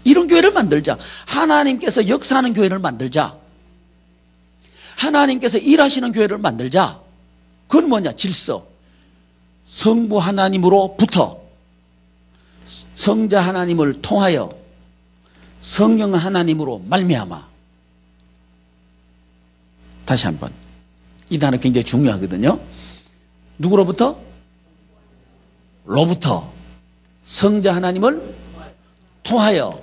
이런 교회를 만들자. 하나님께서 역사하는 교회를 만들자. 하나님께서 일하시는 교회를 만들자. 그건 뭐냐? 질서. 성부 하나님으로부터 성자 하나님을 통하여 성령 하나님으로 말미암아. 다시 한번. 이 단어 굉장히 중요하거든요. 누구로부터? 로부터. 성자 하나님을 통하여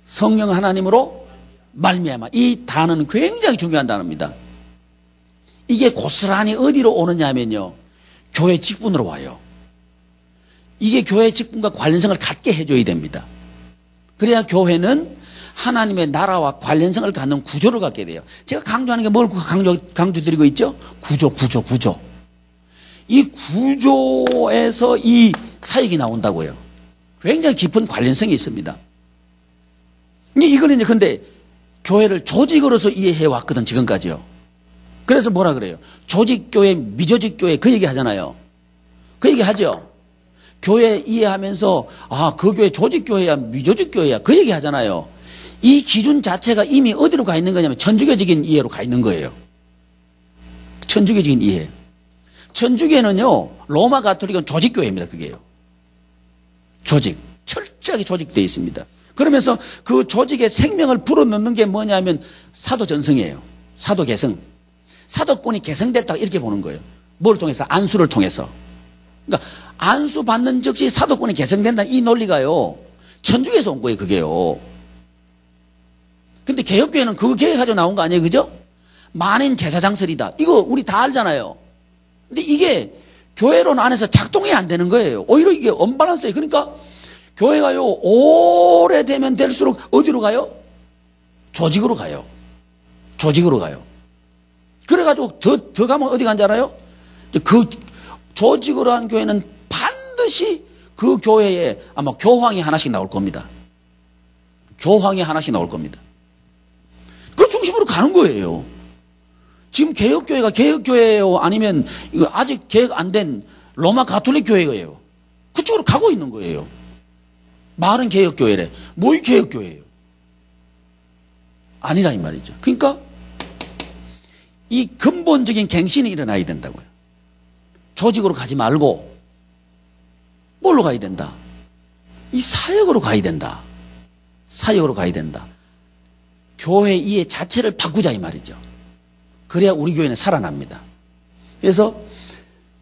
성령 하나님으로 말미암아. 이 단어는 굉장히 중요한 단어입니다. 이게 고스란히 어디로 오느냐 하면요, 교회 직분으로 와요. 이게 교회 직분과 관련성을 갖게 해줘야 됩니다. 그래야 교회는 하나님의 나라와 관련성을 갖는 구조를 갖게 돼요. 제가 강조하는 게 뭘 강조드리고 있죠? 구조. 이 구조에서 이 사역이 나온다고요. 굉장히 깊은 관련성이 있습니다. 이거는 근데 교회를 조직으로서 이해해 왔거든, 지금까지요. 그래서 뭐라 그래요? 조직교회, 미조직교회 그 얘기 하잖아요. 그 얘기 하죠. 교회 이해하면서 그 교회 조직교회야 미조직교회야 그 얘기 하잖아요. 이 기준 자체가 이미 어디로 가 있는 거냐면 천주교적인 이해로 가 있는 거예요. 천주교적인 이해. 천주교는요 로마 가톨릭은 조직교회입니다. 그게요. 조직. 철저하게 조직되어 있습니다. 그러면서 그 조직에 생명을 불어넣는 게 뭐냐면 사도 전승이에요. 사도 계승. 사도권이 계승됐다 이렇게 보는 거예요. 뭘 통해서? 안수를 통해서. 그러니까 안수 받는 즉시 사도권이 계승된다 이 논리가요 천주교에서 온 거예요. 그게요. 근데 개혁교회는 그거 계획하고 나온 거 아니에요. 그죠? 만인 제사장설이다. 이거 우리 다 알잖아요. 근데 이게 교회론 안에서 작동이 안 되는 거예요. 오히려 이게 언밸런스예요. 그러니까 교회가요 오래되면 될수록 어디로 가요? 조직으로 가요. 조직으로 가요. 그래가지고 더 가면 어디 간지 알아요? 그 조직으로 한 교회는 반드시 그 교회에 아마 교황이 하나씩 나올 겁니다. 교황이 하나씩 나올 겁니다. 그 중심으로 가는 거예요. 지금 개혁교회가 개혁교회예요? 아니면 이거 아직 개혁 안 된 로마 가톨릭 교회예요? 그쪽으로 가고 있는 거예요. 말은 개혁교회래. 뭐이 개혁교회예요? 아니라 이 말이죠. 그러니까 이 근본적인 갱신이 일어나야 된다고요. 조직으로 가지 말고 뭘로 가야 된다? 이 사역으로 가야 된다. 사역으로 가야 된다. 교회 이해 자체를 바꾸자 이 말이죠. 그래야 우리 교회는 살아납니다. 그래서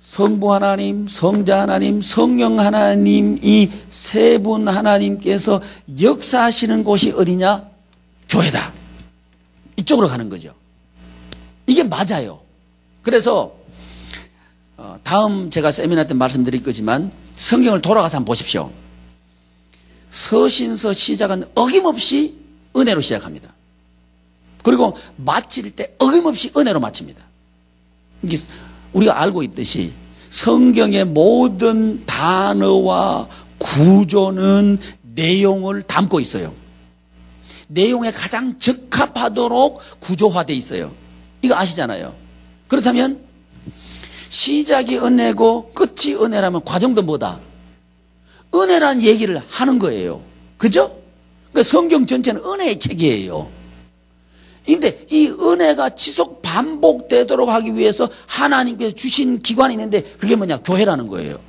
성부 하나님, 성자 하나님, 성령 하나님 이 세 분 하나님께서 역사하시는 곳이 어디냐? 교회다. 이쪽으로 가는 거죠. 이게 맞아요. 그래서 다음 제가 세미나 때 말씀드릴 거지만 성경을 돌아가서 한번 보십시오. 서신서 시작은 어김없이 은혜로 시작합니다. 그리고 마칠 때 어김없이 은혜로 마칩니다. 이게 우리가 알고 있듯이 성경의 모든 단어와 구조는 내용을 담고 있어요. 내용에 가장 적합하도록 구조화되어 있어요. 이거 아시잖아요. 그렇다면 시작이 은혜고 끝이 은혜라면 과정도 뭐다? 은혜라는 얘기를 하는 거예요. 그죠? 그러니까 성경 전체는 은혜의 책이에요. 근데 이 은혜가 지속 반복되도록 하기 위해서 하나님께서 주신 기관이 있는데 그게 뭐냐? 교회라는 거예요.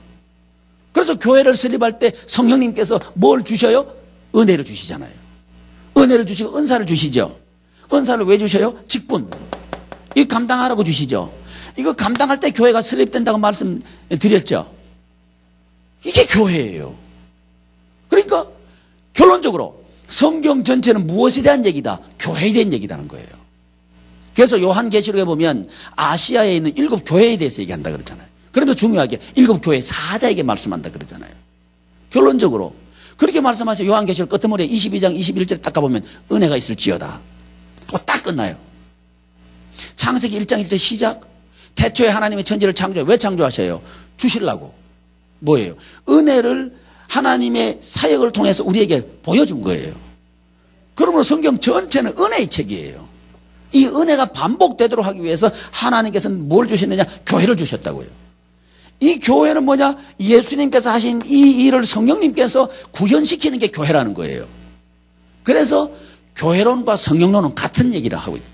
그래서 교회를 설립할 때 성령님께서 뭘 주셔요? 은혜를 주시잖아요. 은혜를 주시고 은사를 주시죠. 은사를 왜 주셔요? 직분. 이거 감당하라고 주시죠. 이거 감당할 때 교회가 설립된다고 말씀드렸죠. 이게 교회예요. 그러니까 결론적으로 성경 전체는 무엇에 대한 얘기다? 교회에 대한 얘기라는 거예요. 그래서 요한계시록에 보면 아시아에 있는 7 교회에 대해서 얘기한다 그러잖아요. 그러면서 중요하게 7 교회 사자에게 말씀한다 그러잖아요. 결론적으로 그렇게 말씀하셔서 요한계시록 끝머리에 22장 21절에 딱 가보면 은혜가 있을지어다. 딱 끝나요. 창세기 1장 1절 시작. 태초에 하나님의 천지를 창조해. 왜 창조하셔요? 주시려고. 뭐예요? 은혜를 하나님의 사역을 통해서 우리에게 보여준 거예요. 그러므로 성경 전체는 은혜의 책이에요. 이 은혜가 반복되도록 하기 위해서 하나님께서는 뭘 주셨느냐? 교회를 주셨다고요. 이 교회는 뭐냐? 예수님께서 하신 이 일을 성령님께서 구현시키는 게 교회라는 거예요. 그래서 교회론과 성령론은 같은 얘기를 하고 있어요.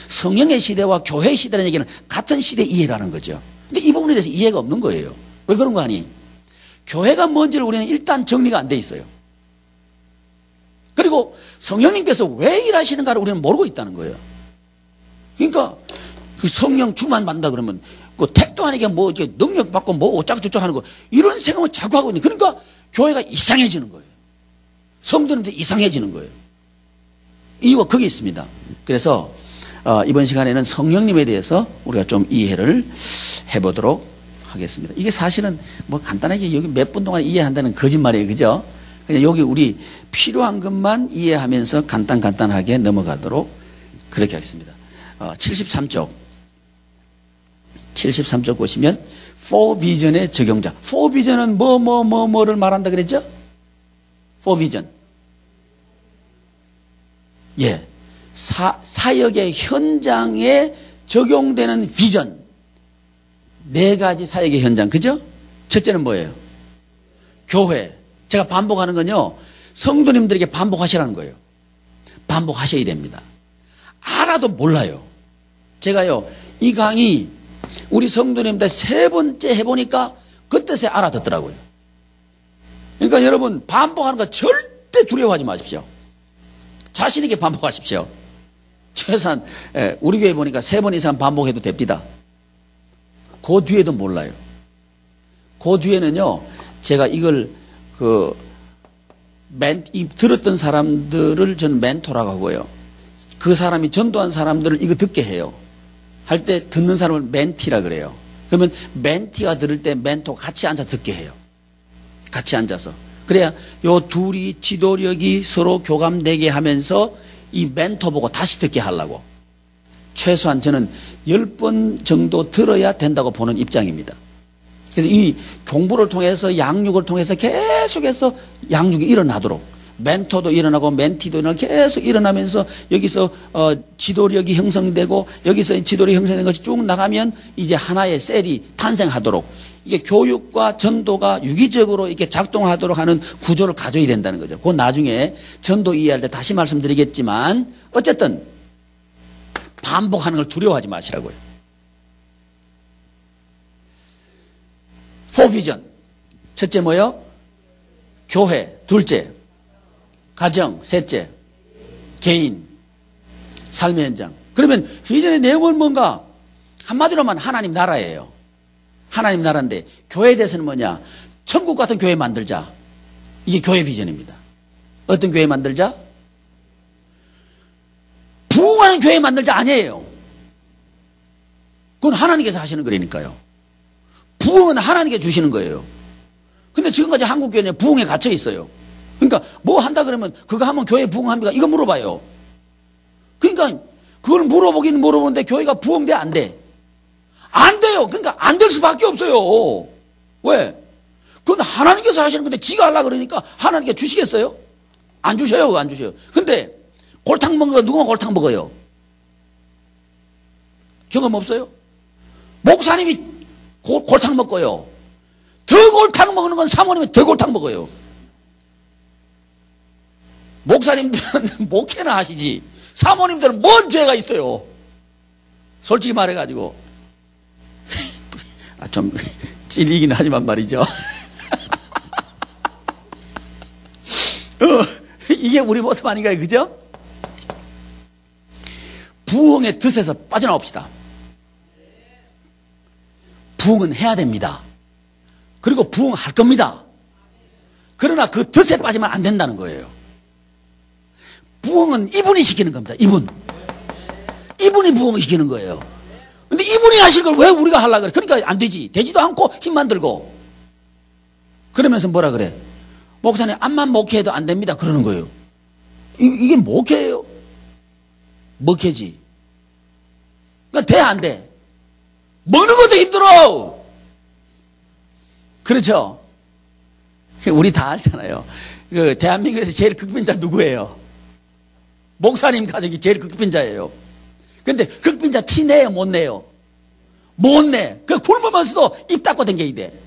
성령의 시대와 교회의 시대라는 얘기는 같은 시대 이해라는 거죠. 근데 이 부분에 대해서 이해가 없는 거예요. 왜 그런 거 아니? 교회가 뭔지를 우리는 일단 정리가 안 돼 있어요. 그리고 성령님께서 왜 일하시는가를 우리는 모르고 있다는 거예요. 그러니까 그 성령 충만 받는다 그러면 그 택도 아니게 뭐 이렇게 능력 받고 뭐 어쩌고저쩌고 하는 거 이런 생각을 자꾸 하고 있는. 그러니까 교회가 이상해지는 거예요. 성도님들이 이상해지는 거예요. 이유가 거기 있습니다. 그래서 이번 시간에는 성령님에 대해서 우리가 좀 이해를 해보도록 하겠습니다. 이게 사실은 뭐 간단하게 여기 몇 분 동안 이해한다는 거짓말이에요. 그죠? 그냥 여기 우리 필요한 것만 이해하면서 간단하게 넘어가도록 그렇게 하겠습니다. 73쪽 보시면 for vision의 적용자. for vision은 뭐를 말한다 그랬죠? for vision. 예. 사역의 현장에 적용되는 비전. 4가지 사역의 현장. 그죠? 첫째는 뭐예요? 교회. 제가 반복하는 건요, 성도님들에게 반복하시라는 거예요. 반복하셔야 됩니다. 알아도 몰라요. 제가요, 이 강의 우리 성도님들 3번째 해보니까 그때서 알아듣더라고요. 그러니까 여러분, 반복하는 거 절대 두려워하지 마십시오. 자신있게 반복하십시오. 최소한 우리 교회 보니까 3번 이상 반복해도 됩니다. 그 뒤에도 몰라요. 그 뒤에는요, 제가 이걸 들었던 사람들을 저는 멘토라고 하고요. 그 사람이 전도한 사람들을 이거 듣게 해요. 할 때 듣는 사람을 멘티라 그래요. 그러면 멘티가 들을 때 멘토 같이 앉아 듣게 해요. 같이 앉아서. 그래야 요 둘이 지도력이 서로 교감되게 하면서 이 멘토 보고 다시 듣게 하려고. 최소한 저는 10번 정도 들어야 된다고 보는 입장입니다. 그래서 이 공부를 통해서 양육을 통해서 계속해서 양육이 일어나도록, 멘토도 일어나고 멘티도 일어나고 계속 일어나면서 여기서 지도력이 형성되고 여기서 지도력이 형성된 것이 쭉 나가면 이제 하나의 셀이 탄생하도록, 이게 교육과 전도가 유기적으로 이렇게 작동하도록 하는 구조를 가져야 된다는 거죠. 그 나중에 전도 이해할 때 다시 말씀드리겠지만, 어쨌든 반복하는 걸 두려워하지 마시라고요. 포비전. 첫째 뭐요? 교회. 둘째 가정. 셋째 개인. 삶의 현장. 그러면 비전의 내용은 뭔가? 한마디로만 하나님 나라예요. 하나님 나라인데 교회에 대해서는 뭐냐? 천국 같은 교회 만들자. 이게 교회 비전입니다. 어떤 교회 만들자? 부흥하는 교회 만들자 아니에요. 그건 하나님께서 하시는 거라니까요. 부흥은 하나님께 주시는 거예요. 근데 지금까지 한국 교회는 부흥에 갇혀 있어요. 그러니까 뭐 한다 그러면 그거 하면 교회 부흥합니까? 이거 물어봐요. 그러니까 그걸 물어보긴 물어보는데 교회가 부흥돼 안 돼? 안 돼요. 그러니까 안 될 수밖에 없어요. 왜? 그건 하나님께서 하시는 건데 지가 하려고 그러니까 하나님께 주시겠어요? 안 주셔요. 안 주셔요. 근데 골탕 먹는 거 누구만 골탕 먹어요? 경험 없어요? 목사님이 골탕 먹고요. 더 골탕 먹는 건 사모님이 더 골탕 먹어요. 목사님들은 목회나 하시지 사모님들은 뭔 죄가 있어요? 솔직히 말해가지고 좀 찔리긴 하지만 말이죠. 이게 우리 모습 아닌가요? 그죠? 부흥의 뜻에서 빠져나옵시다. 부흥은 해야 됩니다. 그리고 부흥할 겁니다. 그러나 그 뜻에 빠지면 안 된다는 거예요. 부흥은 이분이 시키는 겁니다. 이분이 부흥을 시키는 거예요. 근데 이분이 하실 걸 왜 우리가 하려고 그래? 그러니까 안 되지. 되지도 않고 힘만 들고. 그러면서 뭐라 그래? 목사님 암만 목회해도 안 됩니다. 그러는 거예요. 이게 목회예요? 먹회지. 그러니까 돼 안 돼? 먹는 것도 힘들어. 그렇죠? 우리 다 알잖아요. 그 대한민국에서 제일 극빈자 누구예요? 목사님 가족이 제일 극빈자예요. 근데 극빈자 티 내요? 못 내요? 못 내. 그 굶으면서도 입 닫고 댕겨야 돼.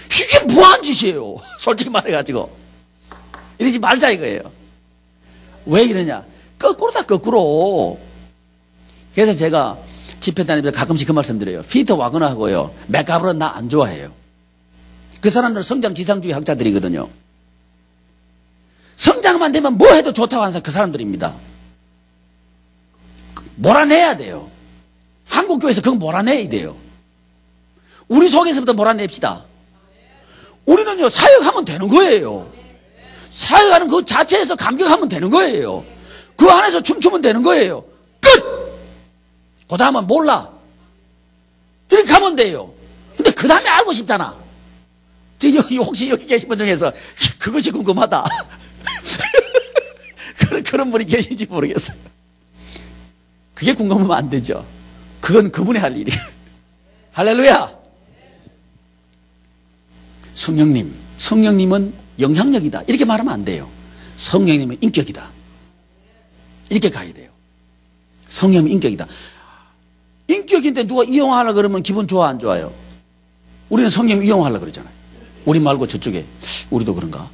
이게 뭐한 짓이에요? 솔직히 말해가지고. 이러지 말자 이거예요. 왜 이러냐? 거꾸로다 거꾸로. 그래서 제가 집회 다니면서 가끔씩 그 말씀 드려요. 피터 와그너하고요, 맥가브는 나 안 좋아해요. 그 사람들은 성장 지상주의 학자들이거든요. 성장만 되면 뭐 해도 좋다고 하는 사람 그 사람들입니다. 몰아내야 돼요. 한국교회에서 그거 몰아내야 돼요. 우리 속에서부터 몰아냅시다. 우리는요 사역하면 되는 거예요. 사역하는 그 자체에서 감격하면 되는 거예요. 그 안에서 춤추면 되는 거예요. 끝! 그 다음은 몰라. 이렇게 하면 돼요. 근데 그 다음에 알고 싶잖아. 혹시 여기 계신 분 중에서 그것이 궁금하다. 그런 분이 계신지 모르겠어요. 그게 궁금하면 안 되죠. 그건 그분이 할 일이에요. 할렐루야. 성령님은 영향력이다. 이렇게 말하면 안 돼요. 성령님은 인격이다. 이렇게 가야 돼요. 성령님은 인격이다. 인격인데 누가 이용하려고 그러면 기분 좋아 안 좋아요? 우리는 성령 이용하려고 그러잖아요. 우리 말고 저쪽에 우리도 그런가?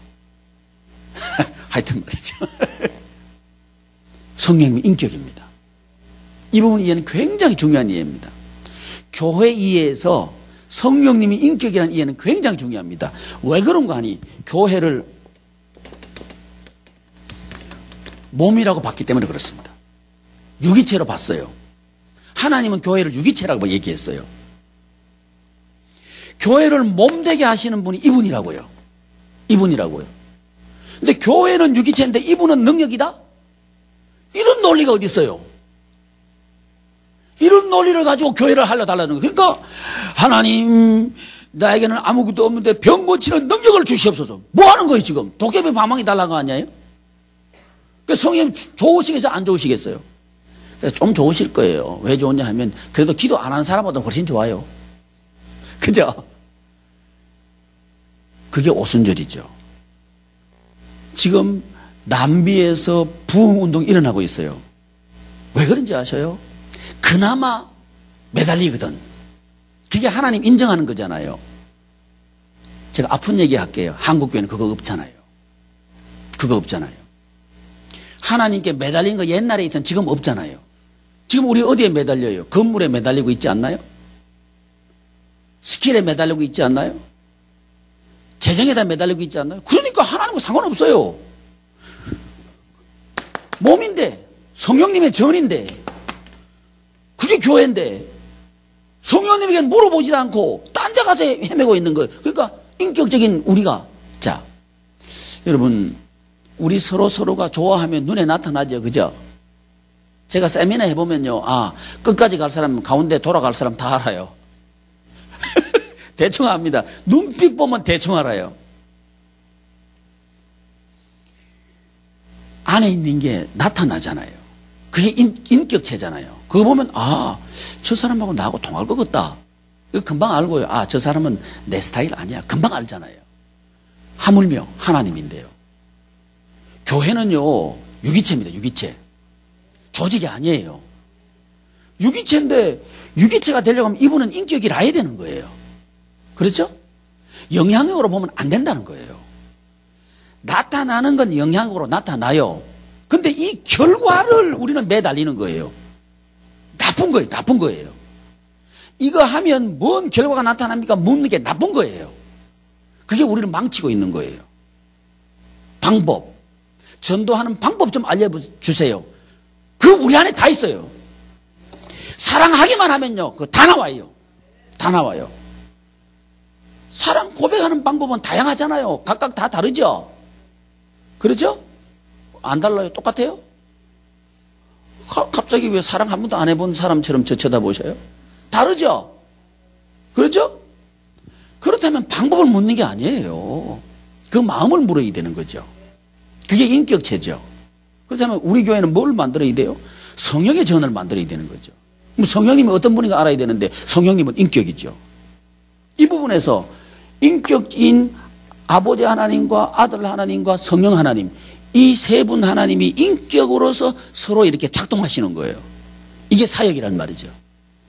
하여튼 말이죠. 성령님이 인격입니다. 이 부분 이해는 굉장히 중요한 이해입니다. 교회 이해에서 성령님이 인격이라는 이해는 굉장히 중요합니다. 왜 그런가 하니 교회를 몸이라고 봤기 때문에 그렇습니다. 유기체로 봤어요. 하나님은 교회를 유기체라고 얘기했어요. 교회를 몸되게 하시는 분이 이분이라고요. 이분이라고요. 근데 교회는 유기체인데 이분은 능력이다? 이런 논리가 어디 있어요? 이런 논리를 가지고 교회를 하려달라는 거예요. 그러니까 하나님 나에게는 아무것도 없는데 병 고치는 능력을 주시옵소서. 뭐 하는 거예요 지금? 도깨비 방망이 달라는 거 아니에요? 그러니까 성령 좋으시겠어요? 안 좋으시겠어요? 좀 좋으실 거예요. 왜 좋으냐 하면 그래도 기도 안 하는 사람보다 훨씬 좋아요. 그죠? 그게 오순절이죠. 지금 남비에서 부흥운동이 일어나고 있어요. 왜 그런지 아셔요? 그나마 매달리거든. 그게 하나님 인정하는 거잖아요. 제가 아픈 얘기 할게요. 한국교회는 그거 없잖아요. 그거 없잖아요. 하나님께 매달린 거 옛날에 있던 지금 없잖아요. 지금 우리 어디에 매달려요? 건물에 매달리고 있지 않나요? 스킬에 매달리고 있지 않나요? 재정에다 매달리고 있지 않나요? 그러니까 하나님과 상관없어요. 몸인데 성령님의 전인데 그게 교회인데 성령님에게 물어보지도 않고 딴 데 가서 헤매고 있는 거예요. 그러니까 인격적인 우리가 자 여러분 우리 서로가 좋아하면 눈에 나타나죠. 그죠? 제가 세미나 해보면요. 아 끝까지 갈 사람 가운데 돌아갈 사람 다 알아요. 대충 압니다. 눈빛 보면 대충 알아요. 안에 있는 게 나타나잖아요. 그게 인격체잖아요. 그거 보면 아, 저 사람하고 나하고 통할 것 같다. 이거 금방 알고요. 아, 저 사람은 내 스타일 아니야. 금방 알잖아요. 하물며 하나님인데요. 교회는요. 유기체입니다. 유기체. 조직이 아니에요. 유기체인데 유기체가 되려고 하면 이분은 인격이 라야 되는 거예요. 그렇죠? 영향력으로 보면 안 된다는 거예요. 나타나는 건 영향으로 나타나요. 근데 이 결과를 우리는 매달리는 거예요. 나쁜 거예요. 나쁜 거예요. 이거 하면 뭔 결과가 나타납니까? 묻는 게 나쁜 거예요. 그게 우리를 망치고 있는 거예요. 방법. 전도하는 방법 좀 알려주세요. 그 우리 안에 다 있어요. 사랑하기만 하면요. 그거 다 나와요. 다 나와요. 사랑 고백하는 방법은 다양하잖아요. 각각 다 다르죠? 그렇죠? 안 달라요? 똑같아요? 갑자기 왜 사랑 한 번도 안 해본 사람처럼 저 쳐다보셔요? 다르죠? 그렇죠? 그렇다면 방법을 묻는 게 아니에요. 그 마음을 물어야 되는 거죠. 그게 인격체죠. 그렇다면 우리 교회는 뭘 만들어야 돼요? 성령의 전을 만들어야 되는 거죠. 성령님이 어떤 분인가 알아야 되는데 성령님은 인격이죠. 이 부분에서 인격인 아버지 하나님과 아들 하나님과 성령 하나님 이 세 분 하나님이 인격으로서 서로 이렇게 작동하시는 거예요. 이게 사역이란 말이죠.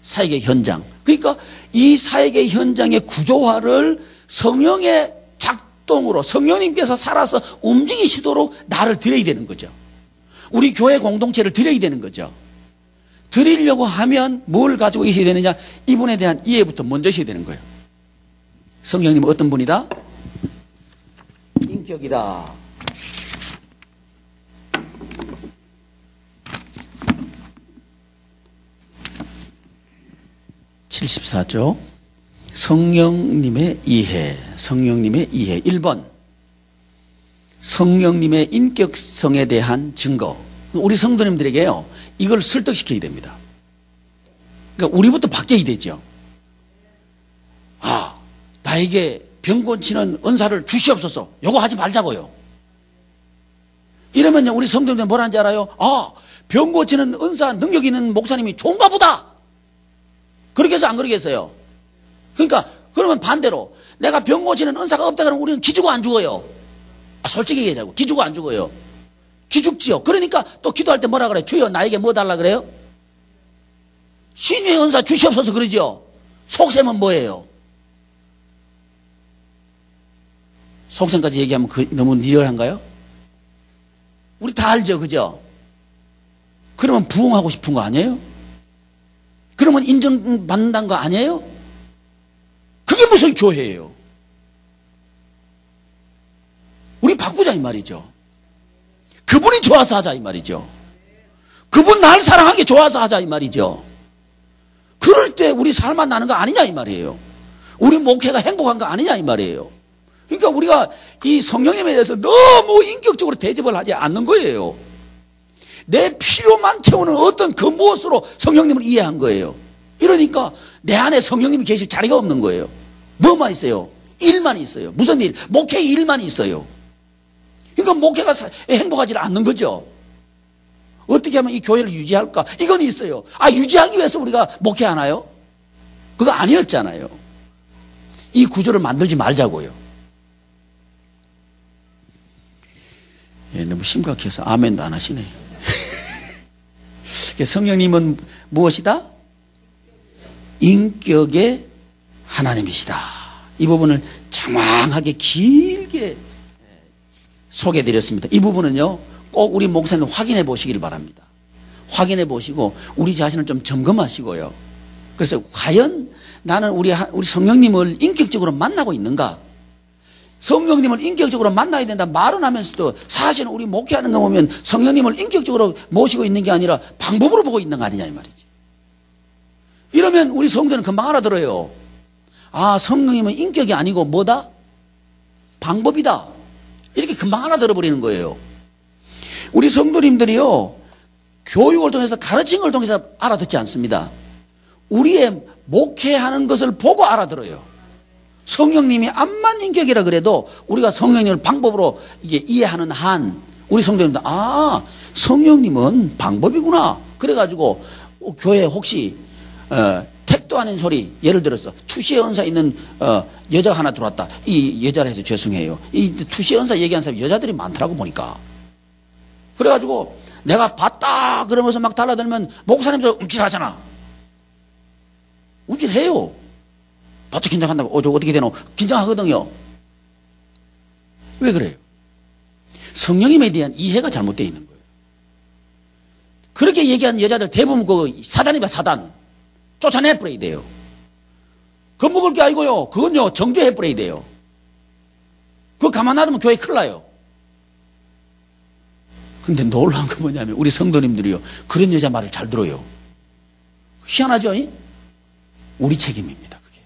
사역의 현장. 그러니까 이 사역의 현장의 구조화를 성령의 작동으로 성령님께서 살아서 움직이시도록 나를 드려야 되는 거죠. 우리 교회 공동체를 드려야 되는 거죠. 드리려고 하면 뭘 가지고 있어야 되느냐? 이분에 대한 이해부터 먼저 있어야 되는 거예요. 성령님은 어떤 분이다? 인격이다. (74조) 성령님의 이해. 성령님의 이해. 1번 성령님의 인격성에 대한 증거. 우리 성도님들에게요 이걸 설득시켜야 됩니다. 그러니까 우리부터 바뀌어야 되죠. 아, 나에게 병 고치는 은사를 주시옵소서. 요거 하지 말자고요. 이러면요 우리 성도님들 뭐라는지 알아요? 아, 병 고치는 은사 능력 있는 목사님이 좋은가 보다. 그렇게 해서 안 그러겠어요? 그러니까 그러면 반대로 내가 병 고치는 은사가 없다 그러면 우리는 기죽어 안 죽어요? 아, 솔직히 얘기하자고 기죽어 안 죽어요? 기죽지요. 그러니까 또 기도할 때 뭐라 그래요? 주여 나에게 뭐 달라 그래요? 신유의 은사 주시옵소서 그러죠. 속셈은 뭐예요? 속성까지 얘기하면 너무 리얼한가요? 우리 다 알죠, 그죠? 그러면 부흥하고 싶은 거 아니에요? 그러면 인정받는다는 거 아니에요? 그게 무슨 교회예요? 우리 바꾸자 이 말이죠. 그분이 좋아서 하자 이 말이죠. 그분 날 사랑하기 좋아서 하자 이 말이죠. 그럴 때 우리 살만 나는 거 아니냐 이 말이에요. 우리 목회가 행복한 거 아니냐 이 말이에요. 그러니까 우리가 이 성령님에 대해서 너무 인격적으로 대접을 하지 않는 거예요. 내 필요만 채우는 어떤 그 무엇으로 성령님을 이해한 거예요. 이러니까 내 안에 성령님이 계실 자리가 없는 거예요. 뭐만 있어요? 일만 있어요. 무슨 일? 목회 일만 있어요. 그러니까 목회가 행복하지 않는 거죠. 어떻게 하면 이 교회를 유지할까? 이건 있어요. 유지하기 위해서 우리가 목회하나요? 그거 아니었잖아요. 이 구조를 만들지 말자고요. 너무 심각해서 아멘도 안 하시네. 성령님은 무엇이다? 인격의 하나님이시다. 이 부분을 장황하게 길게 소개해드렸습니다. 이 부분은요 꼭 우리 목사님 확인해 보시길 바랍니다. 확인해 보시고 우리 자신을 좀 점검하시고요. 그래서 과연 나는 우리 성령님을 인격적으로 만나고 있는가? 성령님을 인격적으로 만나야 된다 말은 하면서도 사실은 우리 목회하는 거 보면 성령님을 인격적으로 모시고 있는 게 아니라 방법으로 보고 있는 거 아니냐 이 말이지. 이러면 우리 성도는 금방 알아들어요. 성령님은 인격이 아니고 뭐다? 방법이다. 이렇게 금방 알아들어 버리는 거예요. 우리 성도님들이요 교육을 통해서 가르친 걸 통해서 알아듣지 않습니다. 우리의 목회하는 것을 보고 알아들어요. 성령님이 암만 인격이라 그래도 우리가 성령님을 방법으로 이게 이해하는 한 우리 성도님들 성령님은 방법이구나. 그래가지고 교회에 혹시 택도 아닌 소리 예를 들어서 투시의 은사 있는 여자가 하나 들어왔다. 이 여자라 해서 죄송해요. 이 투시의 은사 얘기하는 사람이 여자들이 많더라고 보니까. 그래가지고 내가 봤다 그러면서 막 달라들면 목사님도 움찔하잖아. 움찔해요. 바짝 긴장한다고 저거 어떻게 되노? 긴장하거든요. 왜 그래요? 성령님에 대한 이해가 잘못되어 있는 거예요. 그렇게 얘기한 여자들 대부분 사단이다 사단. 쫓아내버려야 돼요. 겁먹을 게 아니고요. 그건요 정죄해버려야 돼요. 그거 가만 놔두면 교회 큰일 나요. 근데 놀라운 건 뭐냐면 우리 성도님들이요 그런 여자 말을 잘 들어요. 희한하죠? 우리 책임입니다. 그게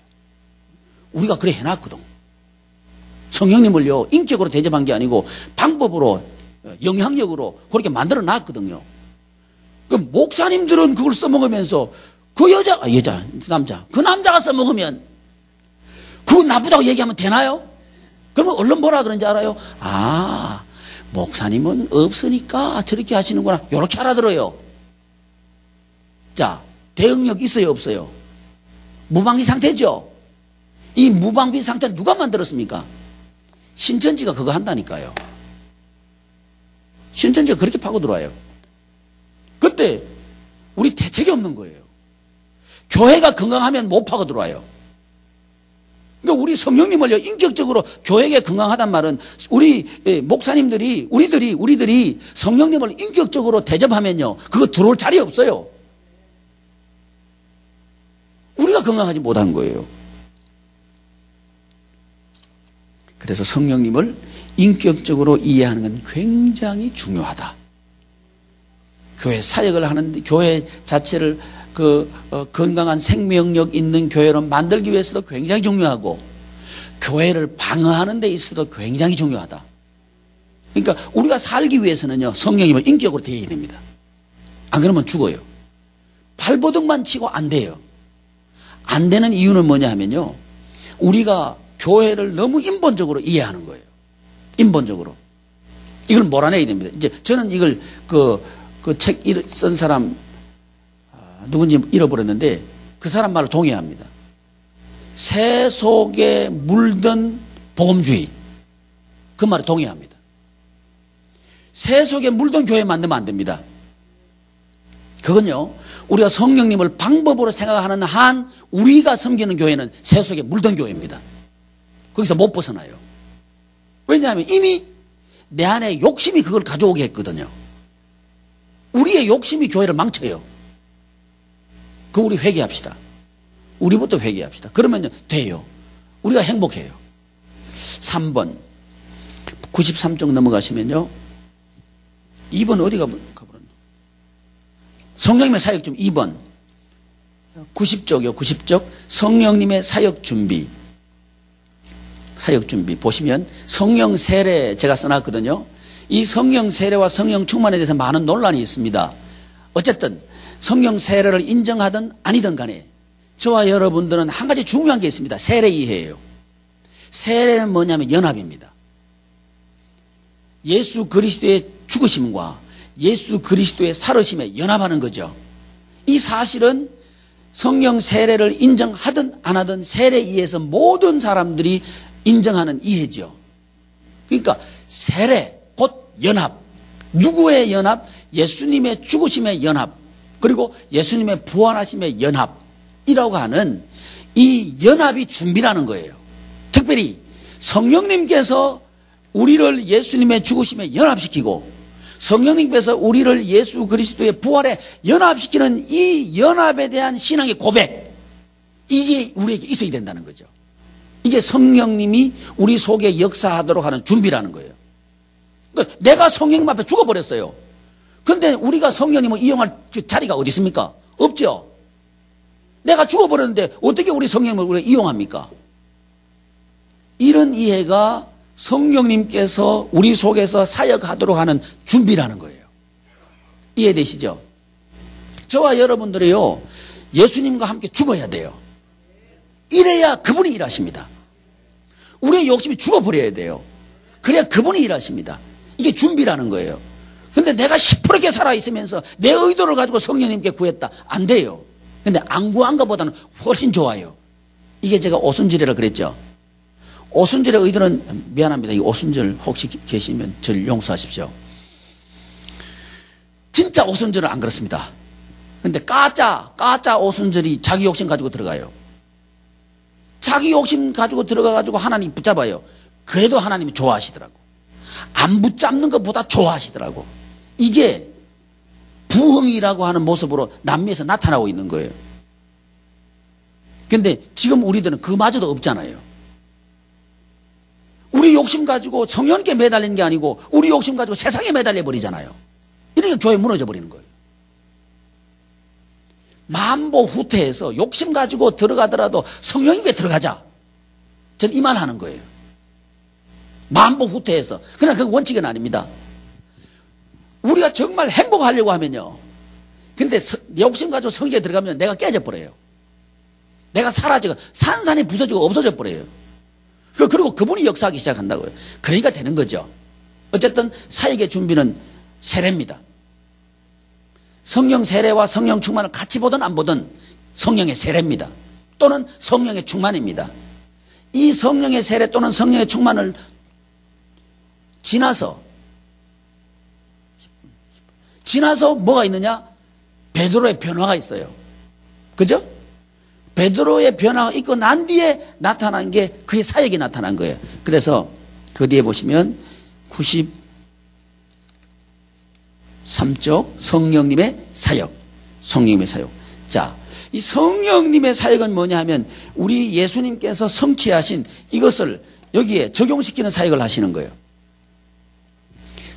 우리가 그래 해놨거든. 성령님을요 인격으로 대접한 게 아니고 방법으로 영향력으로 그렇게 만들어 놨거든요. 그 목사님들은 그걸 써먹으면서 그 남자 그 남자가 써먹으면 그거 나쁘다고 얘기하면 되나요? 그러면 얼른 뭐라 그런지 알아요? 목사님은 없으니까 저렇게 하시는구나. 이렇게 알아들어요. 자, 대응력 있어요 없어요? 무방비 상태죠. 이 무방비 상태 누가 만들었습니까? 신천지가 그거 한다니까요. 신천지가 그렇게 파고들어와요. 그때 우리 대책이 없는 거예요. 교회가 건강하면 못 파고들어와요. 그러니까 우리 성령님을요 인격적으로 교회가 건강하단 말은 우리 목사님들이 우리들이 성령님을 인격적으로 대접하면요 그거 들어올 자리 없어요. 우리가 건강하지 못한 거예요. 그래서 성령님을 인격적으로 이해하는 건 굉장히 중요하다. 교회 사역을 하는데 교회 자체를 건강한 생명력 있는 교회로 만들기 위해서도 굉장히 중요하고 교회를 방어하는 데 있어도 굉장히 중요하다. 그러니까 우리가 살기 위해서는요 성령님을 인격으로 대해야 됩니다. 안 그러면 죽어요. 발버둥만 치고 안 돼요. 안 되는 이유는 뭐냐 하면요 우리가 교회를 너무 인본적으로 이해하는 거예요. 인본적으로. 이걸 몰아내야 됩니다. 이제 저는 이걸 그 책 쓴 사람 누군지 잃어버렸는데 그 사람 말을 동의합니다. 새 속에 물든 복음주의 그 말에 동의합니다. 새 속에 물든 교회 만들면 안 됩니다. 그건요 우리가 성령님을 방법으로 생각하는 한 우리가 섬기는 교회는 새 속에 물든 교회입니다. 거기서 못 벗어나요. 왜냐하면 이미 내 안에 욕심이 그걸 가져오게 했거든요. 우리의 욕심이 교회를 망쳐요. 그 우리 회개합시다. 우리부터 회개합시다. 그러면 돼요. 우리가 행복해요. 3번 93쪽 넘어가시면요. 2번 어디 가버렸나? 성령님의 사역 좀 2번 90쪽이요. 90쪽 성령님의 사역 준비. 사역 준비 보시면 성령 세례 제가 써놨거든요. 이 성령 세례와 성령 충만에 대해서 많은 논란이 있습니다. 어쨌든 성령 세례를 인정하든 아니든 간에 저와 여러분들은 한 가지 중요한 게 있습니다. 세례 이해예요. 세례는 뭐냐면 연합입니다. 예수 그리스도의 죽으심과 예수 그리스도의 살으심에 연합하는 거죠. 이 사실은 성령 세례를 인정하든 안 하든 세례 이해에서 모든 사람들이 인정하는 이해죠. 그러니까 세례 곧 연합. 누구의 연합? 예수님의 죽으심의 연합 그리고 예수님의 부활하심의 연합이라고 하는 이 연합이 준비라는 거예요. 특별히 성령님께서 우리를 예수님의 죽으심에 연합시키고 성령님께서 우리를 예수 그리스도의 부활에 연합시키는 이 연합에 대한 신앙의 고백, 이게 우리에게 있어야 된다는 거죠. 이게 성령님이 우리 속에 역사하도록 하는 준비라는 거예요. 그러니까 내가 성령님 앞에 죽어버렸어요. 그런데 우리가 성령님을 이용할 그 자리가 어디 있습니까? 없죠. 내가 죽어버렸는데 어떻게 우리 성령님을 우리가 이용합니까? 이런 이해가 성령님께서 우리 속에서 사역하도록 하는 준비라는 거예요. 이해되시죠? 저와 여러분들이요, 예수님과 함께 죽어야 돼요. 이래야 그분이 일하십니다. 우리의 욕심이 죽어버려야 돼요. 그래야 그분이 일하십니다. 이게 준비라는 거예요. 근데 내가 시퍼렇게 살아있으면서 내 의도를 가지고 성령님께 구했다. 안 돼요. 근데 안 구한 것보다는 훨씬 좋아요. 이게 제가 오순절이라 그랬죠. 오순절의 의도는 미안합니다. 이 오순절 혹시 계시면 저를 용서하십시오. 진짜 오순절은 안 그렇습니다. 근데 가짜 오순절이 자기 욕심 가지고 들어가요. 자기 욕심 가지고 들어가가지고 하나님 붙잡아요. 그래도 하나님이 좋아하시더라고. 안 붙잡는 것보다 좋아하시더라고. 이게 부흥이라고 하는 모습으로 남미에서 나타나고 있는 거예요. 근데 지금 우리들은 그마저도 없잖아요. 우리 욕심 가지고 성령께 매달리는 게 아니고 우리 욕심 가지고 세상에 매달려 버리잖아요. 이러니까 교회 무너져 버리는 거예요. 만보 후퇴해서 욕심 가지고 들어가더라도 성령님께 들어가자. 저는 이 말 하는 거예요. 만보 후퇴해서. 그러나 그건 원칙은 아닙니다. 우리가 정말 행복하려고 하면요. 근데 욕심 가지고 성경에 들어가면 내가 깨져 버려요. 내가 사라지고 산산이 부서지고 없어져 버려요. 그리고 그분이 역사하기 시작한다고요. 그러니까 되는 거죠. 어쨌든 사역의 준비는 세례입니다. 성령 세례와 성령 충만을 같이 보든 안 보든 성령의 세례입니다. 또는 성령의 충만입니다. 이 성령의 세례 또는 성령의 충만을 지나서 뭐가 있느냐? 베드로의 변화가 있어요. 그죠? 베드로의 변화가 있고 난 뒤에 나타난 게 그의 사역이 나타난 거예요. 그래서 그 뒤에 보시면 93쪽 성령님의 사역. 성령님의 사역. 자, 이 성령님의 사역은 뭐냐 하면 우리 예수님께서 성취하신 이것을 여기에 적용시키는 사역을 하시는 거예요.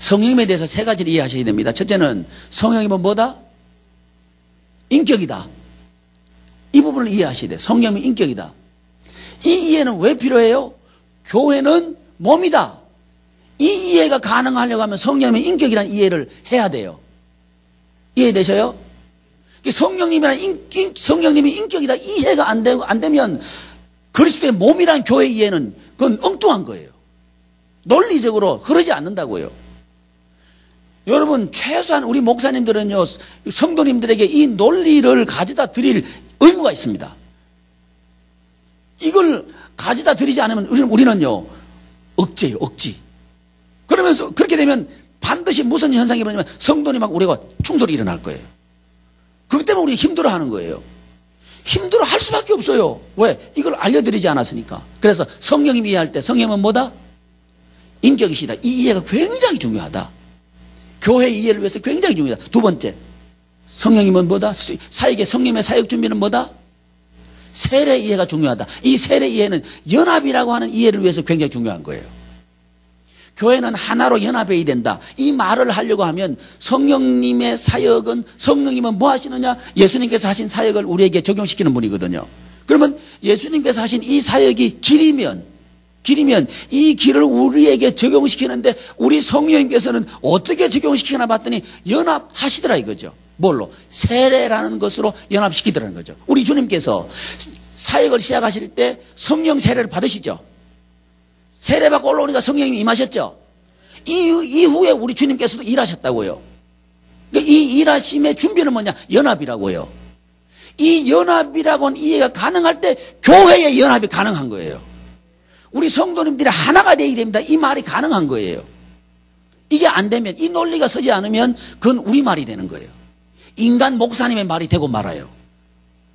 성령님에 대해서 세 가지를 이해하셔야 됩니다. 첫째는 성령님은 뭐다? 인격이다. 이 부분을 이해하셔야 돼요. 성령이 인격이다. 이 이해는 왜 필요해요? 교회는 몸이다. 이 이해가 가능하려고 하면 성령의 인격이라는 이해를 해야 돼요. 이해되셔요? 성령님이 인격이다. 이해가 안 되면 그리스도의 몸이라는 교회 이해는 그건 엉뚱한 거예요. 논리적으로 흐르지 않는다고요. 여러분, 최소한 우리 목사님들은요, 성도님들에게 이 논리를 가져다 드릴 의무가 있습니다. 이걸 가져다 드리지 않으면 우리는요, 억제예요, 억지. 그러면서 그렇게 되면 반드시 무슨 현상이 일어나면 성도님하고 우리가 충돌이 일어날 거예요. 그것 때문에 우리 힘들어 하는 거예요. 힘들어 할 수밖에 없어요. 왜? 이걸 알려드리지 않았으니까. 그래서 성령님이 이해할 때 성령은 뭐다? 인격이시다. 이 이해가 굉장히 중요하다. 교회 이해를 위해서 굉장히 중요하다. 두 번째, 성령님은 뭐다? 사역의 성령님의 사역 준비는 뭐다? 세례 이해가 중요하다. 이 세례 이해는 연합이라고 하는 이해를 위해서 굉장히 중요한 거예요. 교회는 하나로 연합해야 된다. 이 말을 하려고 하면 성령님의 사역은, 성령님은 뭐 하시느냐? 예수님께서 하신 사역을 우리에게 적용시키는 분이거든요. 그러면 예수님께서 하신 이 사역이 길이면 이 길을 우리에게 적용시키는데 우리 성령님께서는 어떻게 적용시키나 봤더니 연합하시더라 이거죠. 뭘로? 세례라는 것으로 연합시키더라는 거죠. 우리 주님께서 사역을 시작하실 때 성령 세례를 받으시죠. 세례받고 올라오니까 성령님이 임하셨죠. 이후에 우리 주님께서도 일하셨다고요. 그러니까 이 일하심의 준비는 뭐냐? 연합이라고요. 이 연합이라고 하는 이해가 가능할 때 교회의 연합이 가능한 거예요. 우리 성도님들이 하나가 되어야 됩니다. 이 말이 가능한 거예요. 이게 안 되면, 이 논리가 서지 않으면 그건 우리 말이 되는 거예요. 인간 목사님의 말이 되고 말아요.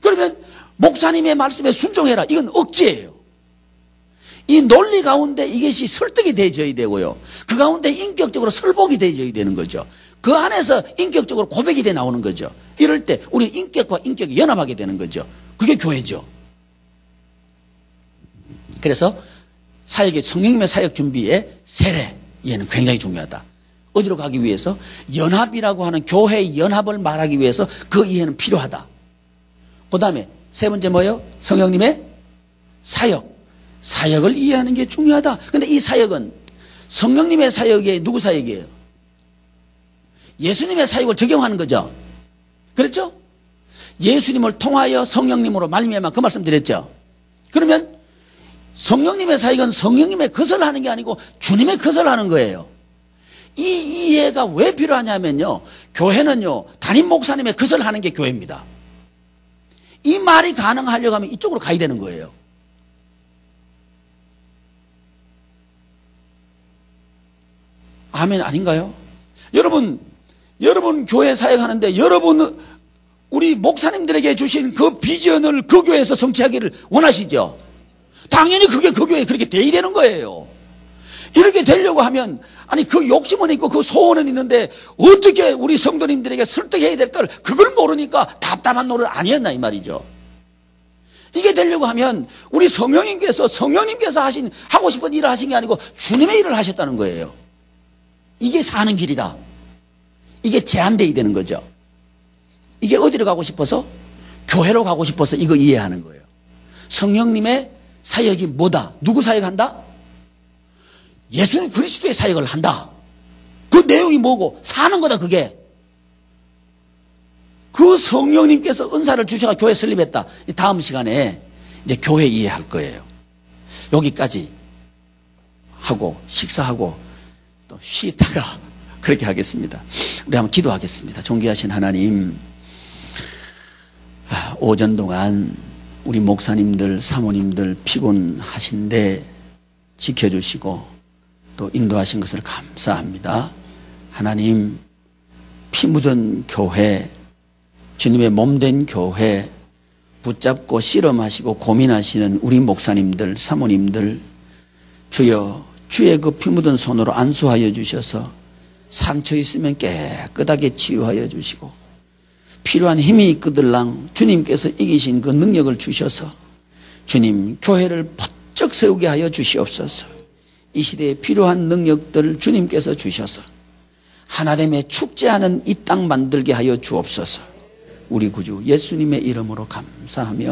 그러면 목사님의 말씀에 순종해라. 이건 억지예요. 이 논리 가운데 이것이 설득이 되어져야 되고요. 그 가운데 인격적으로 설복이 되어져야 되는 거죠. 그 안에서 인격적으로 고백이 돼 나오는 거죠. 이럴 때 우리 인격과 인격이 연합하게 되는 거죠. 그게 교회죠. 그래서 사역의 성령님의 사역 준비에 세례, 얘는 굉장히 중요하다. 어디로 가기 위해서? 연합이라고 하는 교회의 연합을 말하기 위해서 그 이해는 필요하다. 그 다음에 세 번째 뭐예요? 성령님의 사역. 사역을 이해하는 게 중요하다. 그런데 이 사역은 성령님의 사역이 누구 사역이에요? 예수님의 사역을 적용하는 거죠. 그렇죠? 예수님을 통하여 성령님으로 말미암아 그 말씀 드렸죠. 그러면 성령님의 사역은 성령님의 것을 하는 게 아니고 주님의 것을 하는 거예요. 이 이해가 왜 필요하냐면요, 교회는요 담임 목사님의 것을 하는 게 교회입니다. 이 말이 가능하려고 하면 이쪽으로 가야 되는 거예요. 아멘 아닌가요? 여러분 교회 사역하는데 우리 목사님들에게 주신 그 비전을 그 교회에서 성취하기를 원하시죠? 당연히 그게 그 교회에 그렇게 돼야 되는 거예요. 이렇게 되려고 하면, 아니 그 욕심은 있고 그 소원은 있는데 어떻게 우리 성도님들에게 설득해야 될까, 그걸 모르니까 답답한 노릇 아니었나 이 말이죠. 이게 되려고 하면 우리 성령님께서 하고 싶은 일을 하신 게 아니고 주님의 일을 하셨다는 거예요. 이게 사는 길이다. 이게 제한되어야 되는 거죠. 이게 어디로 가고 싶어서? 교회로 가고 싶어서 이거 이해하는 거예요. 성령님의 사역이 뭐다? 누구 사역한다? 예수 그리스도의 사역을 한다. 그 내용이 뭐고? 사는 거다 그게. 그 성령님께서 은사를 주셔서 교회 설립했다. 다음 시간에 이제 교회 이해할 거예요. 여기까지 하고 식사하고 또 쉬다가 그렇게 하겠습니다. 우리 한번 기도하겠습니다. 존귀하신 하나님, 오전 동안 우리 목사님들, 사모님들 피곤하신데 지켜주시고 또 인도하신 것을 감사합니다. 하나님, 피 묻은 교회, 주님의 몸된 교회 붙잡고 씨름하시고 고민하시는 우리 목사님들, 사모님들, 주여 주의 그 피 묻은 손으로 안수하여 주셔서 상처 있으면 깨끗하게 치유하여 주시고 필요한 힘이 있거들랑 주님께서 이기신 그 능력을 주셔서 주님 교회를 번쩍 세우게 하여 주시옵소서. 이 시대에 필요한 능력들 주님께서 주셔서 하나됨의 축제하는 이 땅 만들게 하여 주옵소서. 우리 구주 예수님의 이름으로 감사하며